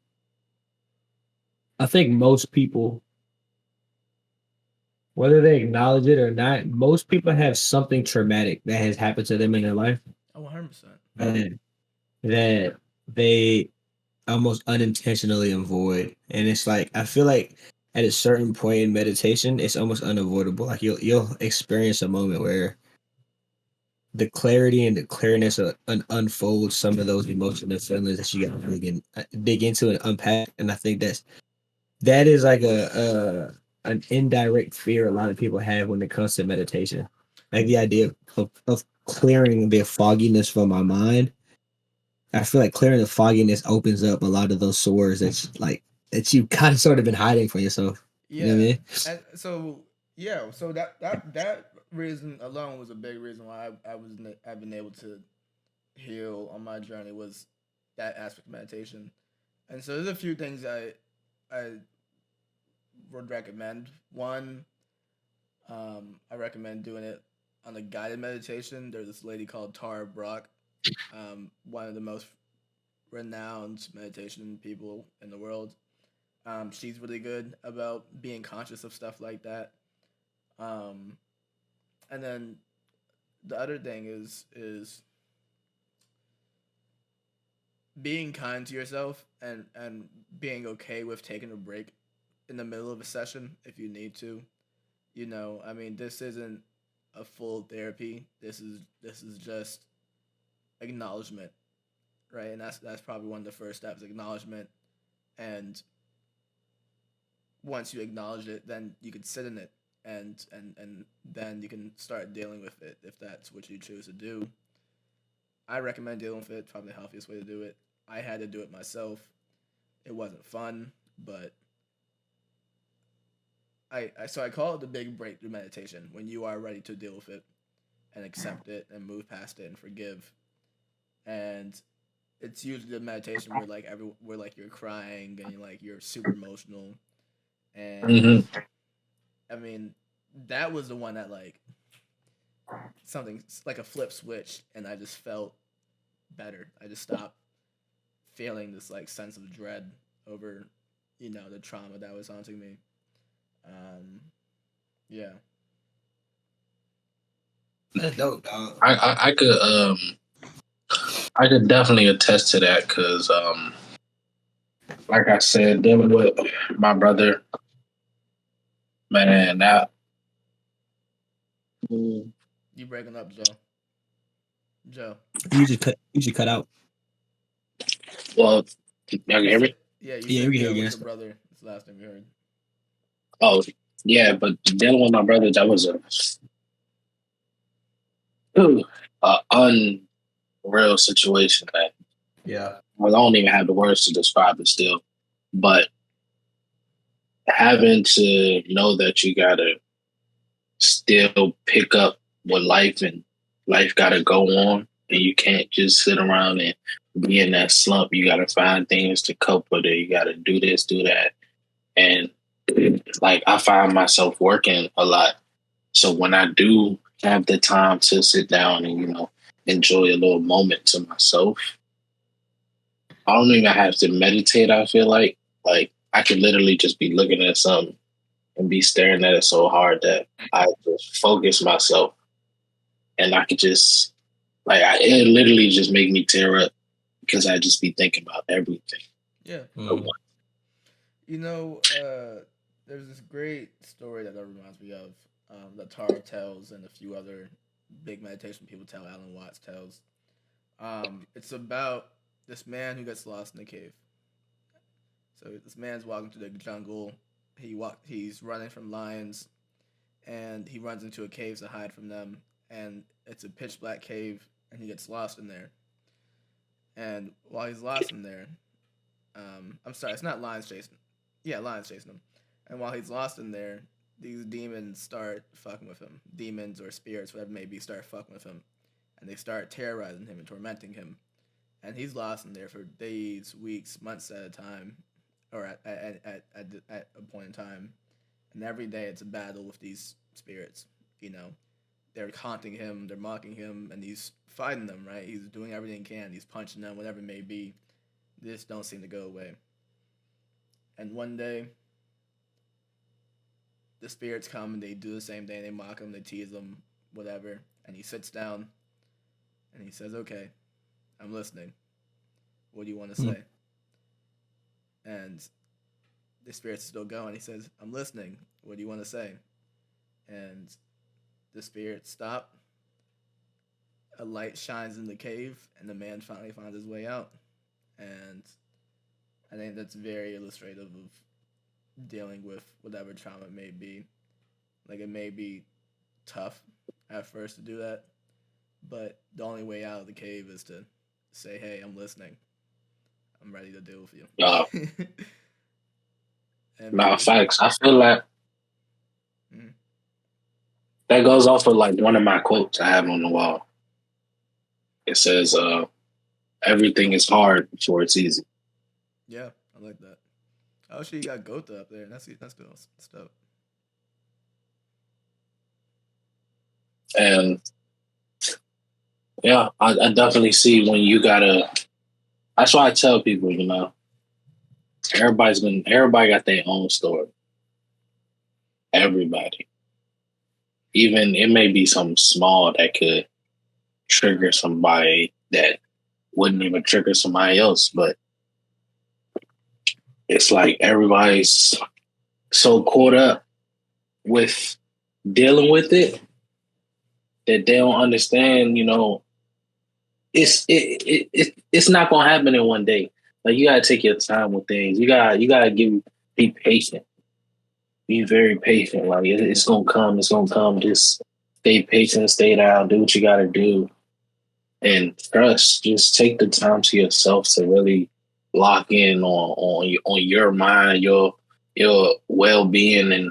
I think most people, whether they acknowledge it or not, most people have something traumatic that has happened to them in their life, Oh, 100%. and that they almost unintentionally avoid. And it's like I feel like at a certain point in meditation, it's almost unavoidable. Like you'll experience a moment where the clarity and the clearness unfolds some of those emotional feelings that you got to dig into and unpack. And I think that is like a an indirect fear a lot of people have when it comes to meditation. Like the idea of clearing the fogginess from my mind. I feel like clearing the fogginess opens up a lot of those sores that you kind of sort of been hiding for yourself. You know what I Yeah, mean? and so yeah, so that reason alone was a big reason why I've been able to heal on my journey was that aspect of meditation. And so there's a few things I would recommend. One, I recommend doing it on a guided meditation. There's this lady called Tara Brock, one of the most renowned meditation people in the world. She's really good about being conscious of stuff like that. Um, and then the other thing is being kind to yourself and being okay with taking a break in the middle of a session if you need to. I mean, this isn't a full therapy. This is just acknowledgement, right? And that's probably one of the first steps, acknowledgement, and once you acknowledge it, then you can sit in it, and then you can start dealing with it if that's what you choose to do. I recommend dealing with it. Probably the healthiest way to do it. I had to do it myself. It wasn't fun, but I call it the big breakthrough meditation when you are ready to deal with it and accept it and move past it and forgive. And it's usually the meditation where like you're crying and you're super emotional. And Mm-hmm. I mean, that was the one that like something like a flip switch, and I just felt better. I just stopped feeling this like sense of dread over, the trauma that was haunting me. Yeah. That's dope, dog. I could definitely attest to that because like I said, dealing with my brother, man, that You breaking up, Joe? Joe. You should cut out. well, y'all can hear me? Yeah, you Yeah, said we can hear dealing you. with your brother. That's the last thing we heard. Oh, yeah, but dealing with my brother, that was a unreal situation, man. Yeah. Well, I don't even have the words to describe it still, but having to know that you gotta still pick up with life and life gotta go on, and you can't just sit around and be in that slump. You gotta find things to cope with it. You gotta do this, do that, and like I find myself working a lot. So when I do have the time to sit down and enjoy a little moment to myself, I don't even have to meditate. I feel like I could literally just be looking at something and be staring at it so hard that I just focus myself, and I could just it literally just make me tear up because I just be thinking about everything. Yeah. Mm. There's this great story that reminds me of that Tara tells and a few other big meditation people tell. Alan Watts tells. It's about this man who gets lost in a cave. So this man's walking through the jungle. He's running from lions, and he runs into a cave to hide from them. And it's a pitch black cave, and he gets lost in there. And while he's lost in there, I'm sorry, it's not lions chasing. Yeah, lions chasing him. And while he's lost in there, these demons start fucking with him. Demons or spirits, whatever it may be, start fucking with him, and they start terrorizing him and tormenting him. And he's lost in there for days, weeks, months at a time, or at a point in time. And every day it's a battle with these spirits. They're haunting him, they're mocking him, and he's fighting them. Right? He's doing everything he can. He's punching them, whatever it may be. They just don't seem to go away. And one day, the spirits come and they do the same thing. They mock him, they tease him, whatever. And he sits down and he says, "Okay, I'm listening. What do you want to say?" And the spirit's still going. He says, "I'm listening. What do you want to say?" And the spirits stop. A light shines in the cave, and the man finally finds his way out. And I think that's very illustrative of dealing with whatever trauma it may be. Like, it may be tough at first to do that, but the only way out of the cave is to say, "Hey, I'm listening. I'm ready to deal with you." No, facts. I feel like that goes off of like one of my quotes I have on the wall. It says, "Everything is hard before it's easy." Yeah, I like that. Oh shit, you got Gotha up there. That's good stuff. And yeah, I definitely see when you gotta. That's why I tell people, everybody got their own story. Everybody, even it may be something small that could trigger somebody that wouldn't even trigger somebody else, but it's like everybody's so caught up with dealing with it that they don't understand, it's not gonna happen in one day. Like, you gotta take your time with things. You gotta be patient. be very patient. Like it's gonna come. It's gonna come. Just stay patient. Stay down. Do what you gotta do, and trust. Just take the time to yourself to really lock in on your mind, your well being, and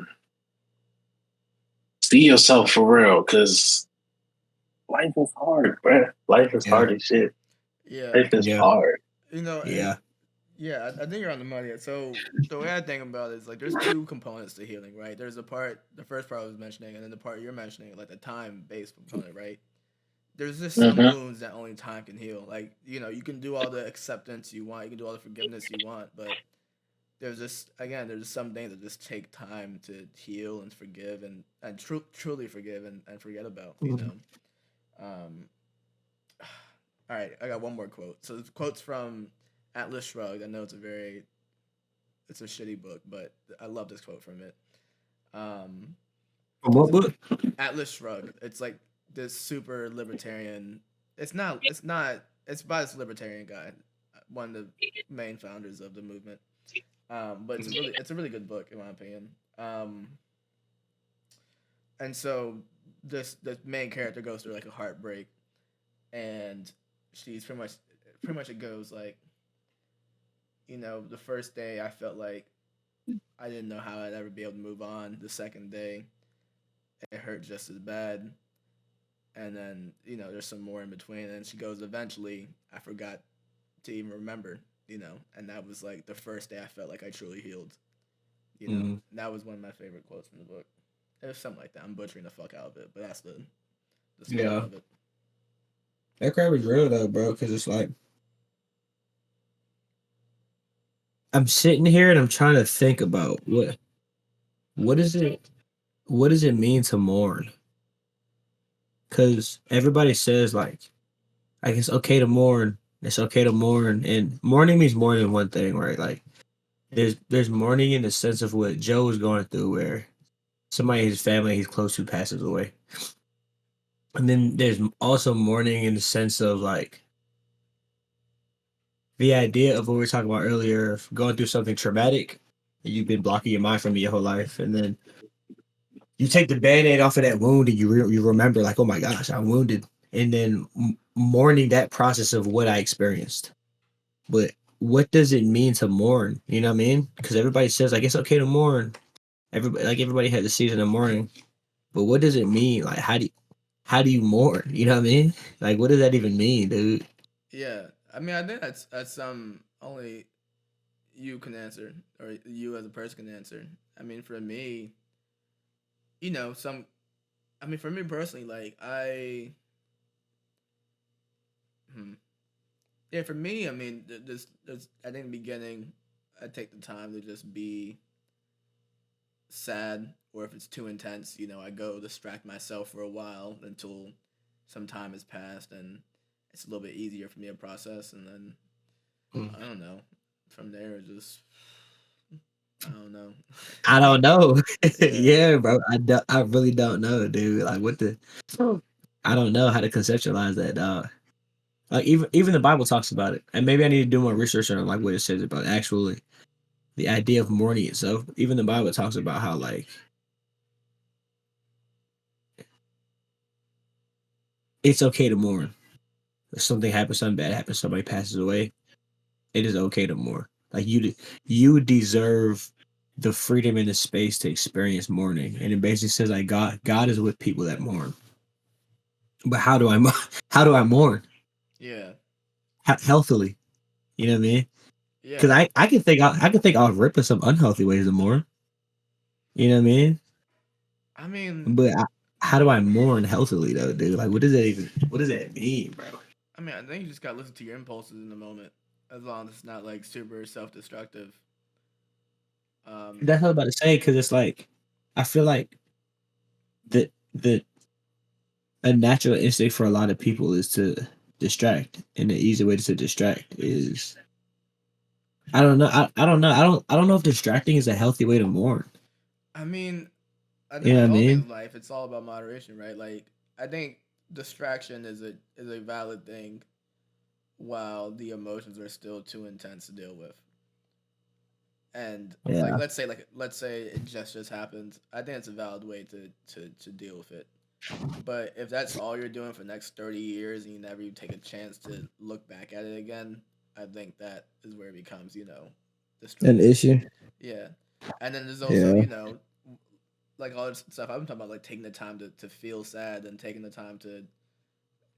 see yourself for real. Because life is hard, bro. Life is hard as shit. Yeah. Life is hard. You know, Yeah. yeah, I think you're on the money. So the way I think about it is like there's two components to healing, right? There's the first part I was mentioning, and then the part you're mentioning, like the time-based component, right? There's just some Mm-hmm. wounds that only time can heal. Like, you know, you can do all the acceptance you want, you can do all the forgiveness you want, but there's just some things that just take time to heal and forgive and truly forgive and forget about, you know. Um, all right, I got one more quote. So the quote's from Atlas Shrugged. I know it's a shitty book, but I love this quote from it. From what book? Atlas Shrugged. It's like this super libertarian. It's not. It's not. It's by this libertarian guy, one of the main founders of the movement. But it's a really good book in my opinion. And so this main character goes through like a heartbreak, and she's pretty much it goes like, you know, the first day I felt like I didn't know how I'd ever be able to move on. The second day, it hurt just as bad. And then, you know, there's some more in between. And she goes, eventually, I forgot to even remember, you know. And that was like the first day I felt like I truly healed. You know, that was one of my favorite quotes from the book. It was something like that. I'm butchering the fuck out of it, but that's the story of it. That crap is real though, bro, because it's like I'm sitting here and I'm trying to think about what is it mean to mourn? Because everybody says like it's okay to mourn. It's okay to mourn, and mourning means more than one thing, right? Like there's mourning in the sense of what Joe was going through, where somebody in his family he's close to passes away, and then there's also mourning in the sense of like the idea of what we were talking about earlier, of going through something traumatic, you've been blocking your mind from it your whole life, and then you take the band-aid off of that wound and you remember like, oh my gosh, I'm wounded, and then mourning that process of what I experienced. But what does it mean to mourn? You know what I mean? Because everybody says like it's okay to mourn. Everybody had the season of mourning, but what does it mean? Like how do you mourn? You know what I mean? Like what does that even mean, dude? Yeah, I mean, I think that's only you can answer, or you as a person can answer. I mean, for me, you know, I mean, for me personally, like hmm. Yeah, for me, I mean, there's I think in the beginning, I take the time to just be sad, or if it's too intense, you know, I go distract myself for a while until some time has passed and it's a little bit easier for me to process, and then I don't know. From there, it just I don't know. I don't know. Yeah. Yeah, bro. I really don't know, dude. Like what the I don't know how to conceptualize that, dog. Like even the Bible talks about it, and maybe I need to do more research on like what it says about actually the idea of mourning itself. Even the Bible talks about how like it's okay to mourn. If something happens, something bad happens, somebody passes away. It is okay to mourn. Like you deserve the freedom and the space to experience mourning, and it basically says like God is with people that mourn. But how do I mourn? Yeah. Healthily? You know what I mean? Because Yeah. I can think off rip of some unhealthy ways to mourn. You know what I mean? I mean, But how do I mourn healthily though, dude? Like, what does that mean, bro? I think you just gotta listen to your impulses in the moment, as long as it's not like super self-destructive. That's what I'm about to say because it's like I feel like the a natural instinct for a lot of people is to distract, and the easy way to distract is I don't know. I don't know. I don't know if distracting is a healthy way to mourn. I mean, I You think know like what I all things mean? in life, it's all about moderation, right? Like, I think distraction is a valid thing, while the emotions are still too intense to deal with. And Yeah. let's say it just happened. I think it's a valid way to deal with it. But if that's all you're doing for the next 30 years and you never even take a chance to look back at it again, I think that is where it becomes, An destructive. issue. Yeah. And then there's also, Yeah. like all this stuff I'm talking about, like taking the time to feel sad and taking the time to,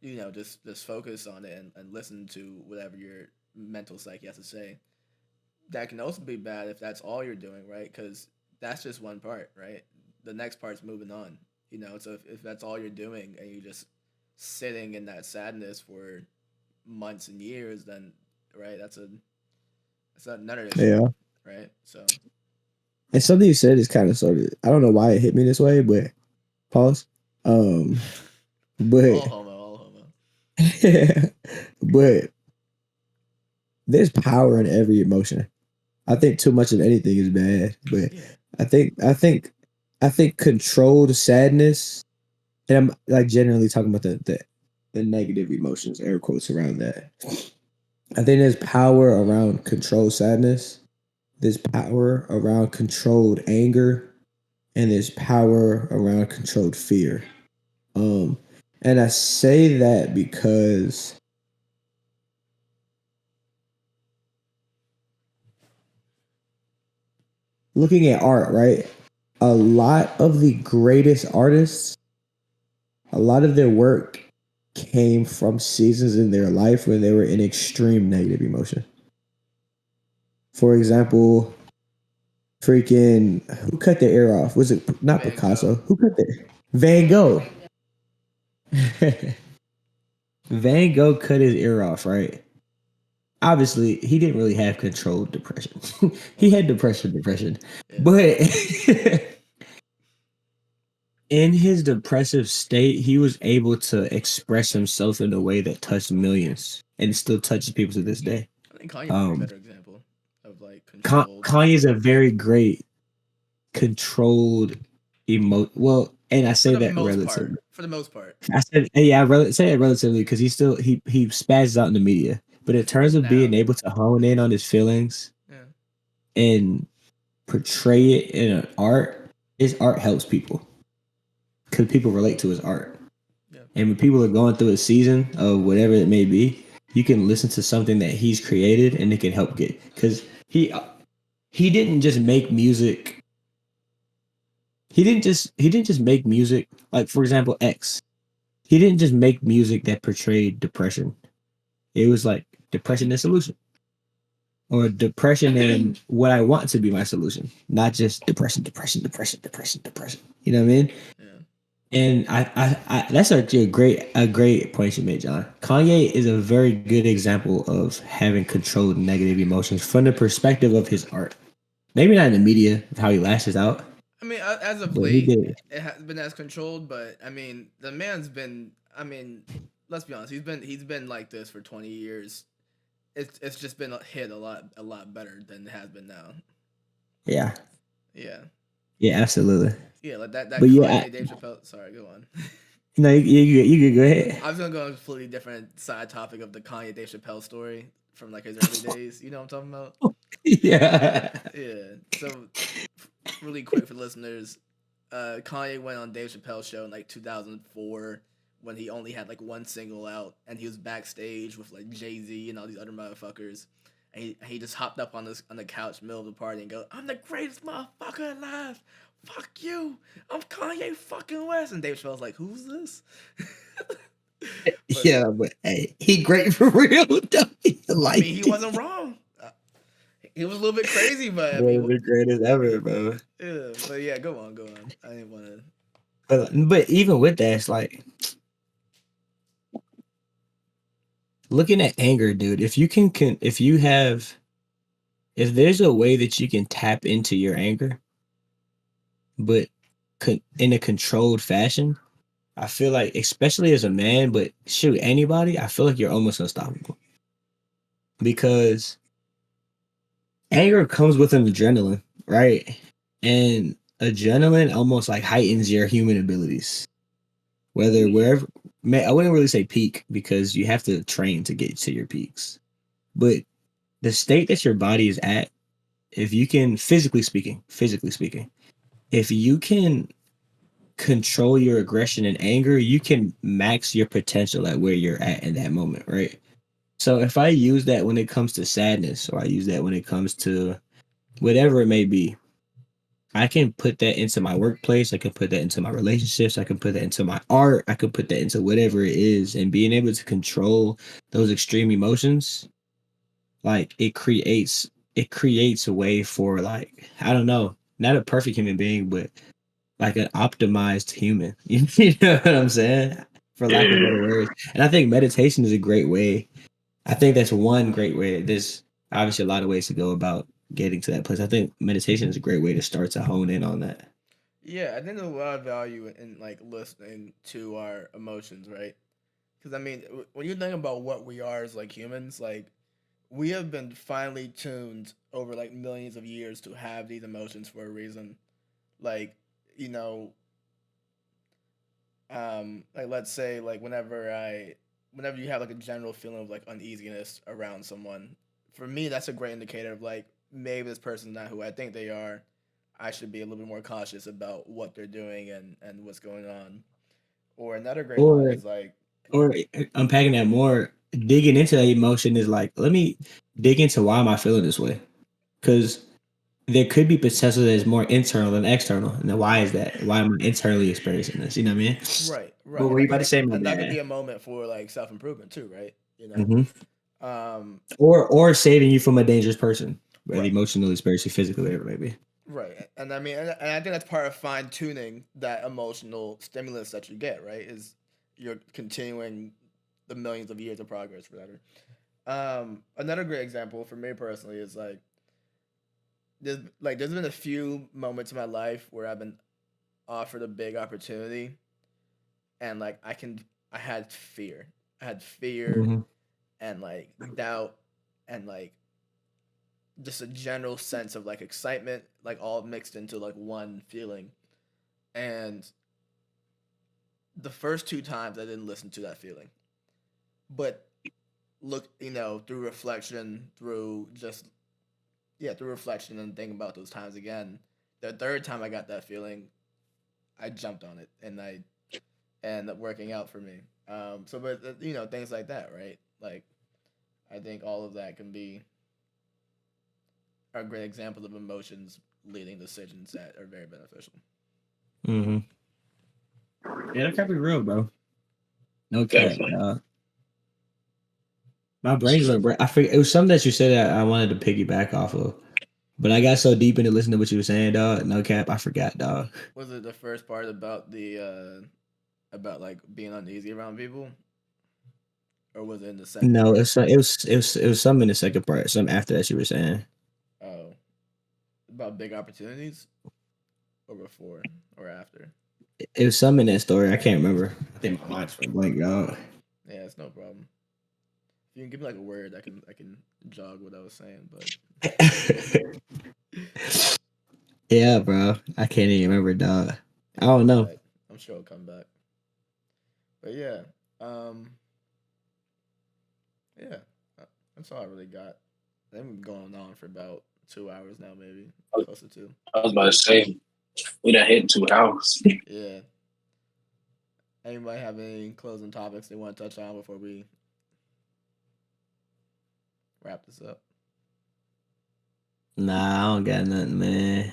just focus on it and listen to whatever your mental psyche has to say. That can also be bad if that's all you're doing, right? Because that's just one part, right? The next part's moving on, So if that's all you're doing and you're just sitting in that sadness for months and years, then right, that's another issue, Yeah. right? So And something you said is kind of sort of, I don't know why it hit me this way, but pause. But all homo. but there's power in every emotion. I think too much of anything is bad, but Yeah. I think controlled sadness, and I'm like generally talking about the negative emotions, air quotes around that. I think there's power around controlled sadness. There's power around controlled anger, and there's power around controlled fear. And I say that because looking at art, right? A lot of the greatest artists, a lot of their work came from seasons in their life when they were in extreme negative emotion. For example, freaking who cut their ear off? Was it not Van Picasso? Gogh. Who cut their Van Gogh? Van Gogh cut his ear off, right? Obviously, he didn't really have controlled depression. He had depression, Yeah. but in his depressive state, he was able to express himself in a way that touched millions and still touches people to this day. I think Kanye would be a better example of like controlled. Kanye is a very great controlled well, and I say that relatively. For the most part. I said, say it relatively because he spazzes out in the media. But in terms of being Now. able to hone in on his feelings Yeah. and portray it in an art, his art helps people because people relate to his art. Yeah. And when people are going through a season of whatever it may be, you can listen to something that he's created and it can help get, because he didn't just make music. He didn't just make music, like for example X. He didn't just make music that portrayed depression. It was like depression and solution, or depression and what I want to be my solution, not just depression. You know what I mean? Yeah. And I that's actually a great point you made, John. Kanye is a very good example of having controlled negative emotions from the perspective of his art. Maybe not in the media of how he lashes out. I mean, as of But he late, did. it has been as controlled. But I mean, the man's been. I mean, let's be honest. He's been like this for 20 years. It's just been hit a lot better than it has been now. Yeah. Yeah. Yeah, absolutely. Yeah, like that. But Kanye, Dave Chappelle. Sorry, go on. No, you could go ahead. I was gonna go on a completely different side topic of the Kanye Dave Chappelle story from like his early days. You know what I'm talking about? Yeah. Yeah. So, really quick for listeners, Kanye went on Dave Chappelle's show in like 2004 when he only had like one single out, and he was backstage with like Jay-Z and all these other motherfuckers. And he just hopped up on the couch middle of the party and go, "I'm the greatest motherfucker alive. Fuck you. I'm Kanye fucking West." And Dave Chappelle's like, "Who's this?" But hey, he great for real. I mean, he wasn't wrong. He was a little bit crazy, but I mean, the greatest ever, bro. Yeah, but yeah, go on. I didn't want to. But even with that, it's like looking at anger, dude. If there's a way that you can tap into your anger, but in a controlled fashion, I feel like, especially as a man, but shoot, anybody, I feel like you're almost unstoppable. Because anger comes with an adrenaline, right? And adrenaline almost like heightens your human abilities. Wherever, I wouldn't really say peak because you have to train to get to your peaks. But the state that your body is at if you can, physically speaking, if you can control your aggression and anger, you can max your potential at where you're at in that moment, right? So if I use that when it comes to sadness, or I use that when it comes to whatever it may be, I can put that into my workplace. I can put that into my relationships. I can put that into my art. I can put that into whatever it is. And being able to control those extreme emotions, like it creates a way for, like, I don't know, not a perfect human being, but like an optimized human. You know what I'm saying? For lack of better words. And I think meditation is a great way. I think that's one great way. There's obviously a lot of ways to go about getting to that place. I think meditation is a great way to start to hone in on that. Yeah, I think there's a lot of value in like listening to our emotions, right? Because I mean, when you think about what we are as like humans, like we have been finely tuned over like millions of years to have these emotions for a reason. Like, you know, like let's say like whenever you have like a general feeling of like uneasiness around someone, for me that's a great indicator of like maybe this person's not who I think they are. I should be a little bit more cautious about what they're doing and what's going on. Or another great line Or is like, or unpacking that more, digging into that emotion is like, let me dig into why am I feeling this way? Because there could be potential that is more internal than external. And then why is that? Why am I internally experiencing this? You know what I mean? right, What right, were you about to say, my and that could be bad? a moment for like self improvement too, right? Hmm. Um, Or saving you from a dangerous person, whether right, emotionally, spiritually, physically, whatever it may be. right, and I mean, and I think that's part of fine tuning that emotional stimulus that you get, right? Is you're continuing the millions of years of progress, rather. Another great example for me personally is like there's been a few moments in my life where I've been offered a big opportunity, and like I had fear, I had fear Hmm. and like doubt and like just a general sense of like excitement, like all mixed into like one feeling. And the first two times I didn't listen to that feeling, but look, through reflection, through just through reflection and thinking about those times again. The third time I got that feeling, I jumped on it and I ended up working out for me. So, but things like that, right? Like, I think all of that can be a great example of emotions leading decisions that are very beneficial. Hmm. Yeah, that can't be real, bro. No cap. Definitely. My brain's like, I forget, it was something that you said that I wanted to piggyback off of, but I got so deep into listening to what you were saying, dog. No cap, I forgot, dog. Was it the first part about the about like being uneasy around people, or was it in the second No, part? it was something in the second part, something after that you were saying. Oh, about big opportunities, or before, or after? It was something in that story. I can't remember. I think my mind's went blank, dog. Yeah, it's no problem. If you can give me like a word, I can jog what I was saying. But Yeah, bro. I can't even remember, dog. I don't know. alright, I'm sure it'll come back. But yeah, um, yeah, that's all I really got. I think we've been going on for about 2 hours now, maybe close to two. I was about to say, we done hit 2 hours. Yeah. Anybody have any closing topics they want to touch on before we wrap this up? Nah, I don't got nothing, man.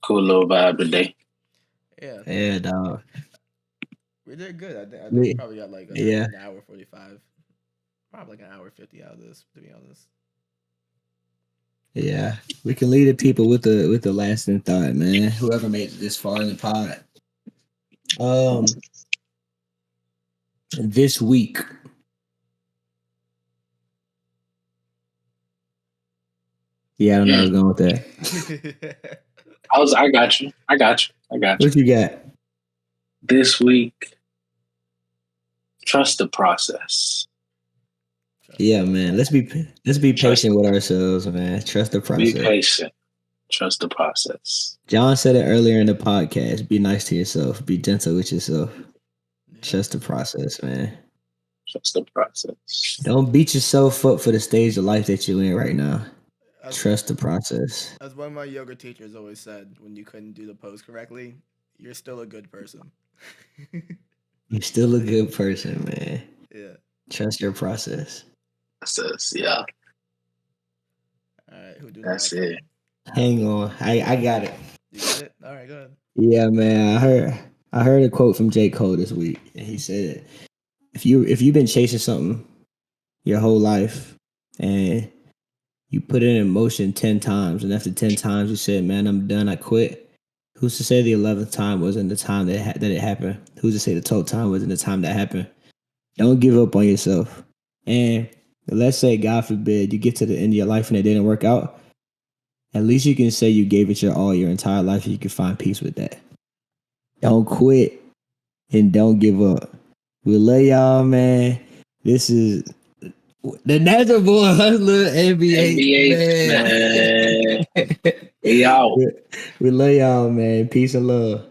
Cool little vibe today. Yeah, I think Yeah, dog. we did good. I think we probably got like Yeah, an hour 45, probably like an hour 50 out of this, to be honest. yeah. We can lead the people with the lasting thought, man. Whoever made it this far in the pod. This week. Yeah, I don't know. I was going with that. I got you. What you got? This week, trust the process. Yeah, man. Let's be patient with ourselves, man. Trust the Be process. patient. Trust the process. John said it earlier in the podcast. Be nice to yourself. Be gentle with yourself. Trust the process, man. Trust the process. Don't beat yourself up for the stage of life that you're in right now. Trust the process. As one of my yoga teachers always said, when you couldn't do the pose correctly, you're still a good person. You're still a good person, man. Yeah. Trust your process. Yeah. All right, who do That's now? it. Hang on, I got it. You got it? All right, go ahead. Yeah, man. I heard a quote from J. Cole this week, and he said, "If you've been chasing something your whole life, and you put it in motion 10 times, and after 10 times you said, man, I'm done, I quit. Who's to say the 11th time wasn't the time that it happened? Who's to say the 12th time wasn't the time that happened? Don't give up on yourself. And let's say, God forbid, you get to the end of your life and it didn't work out. At least you can say you gave it your all your entire life, and you can find peace with that. Don't quit and don't give up. We love y'all, man. This is the Natural Born Hustler NBH, man. man. Yo. We love y'all, man. Peace and love.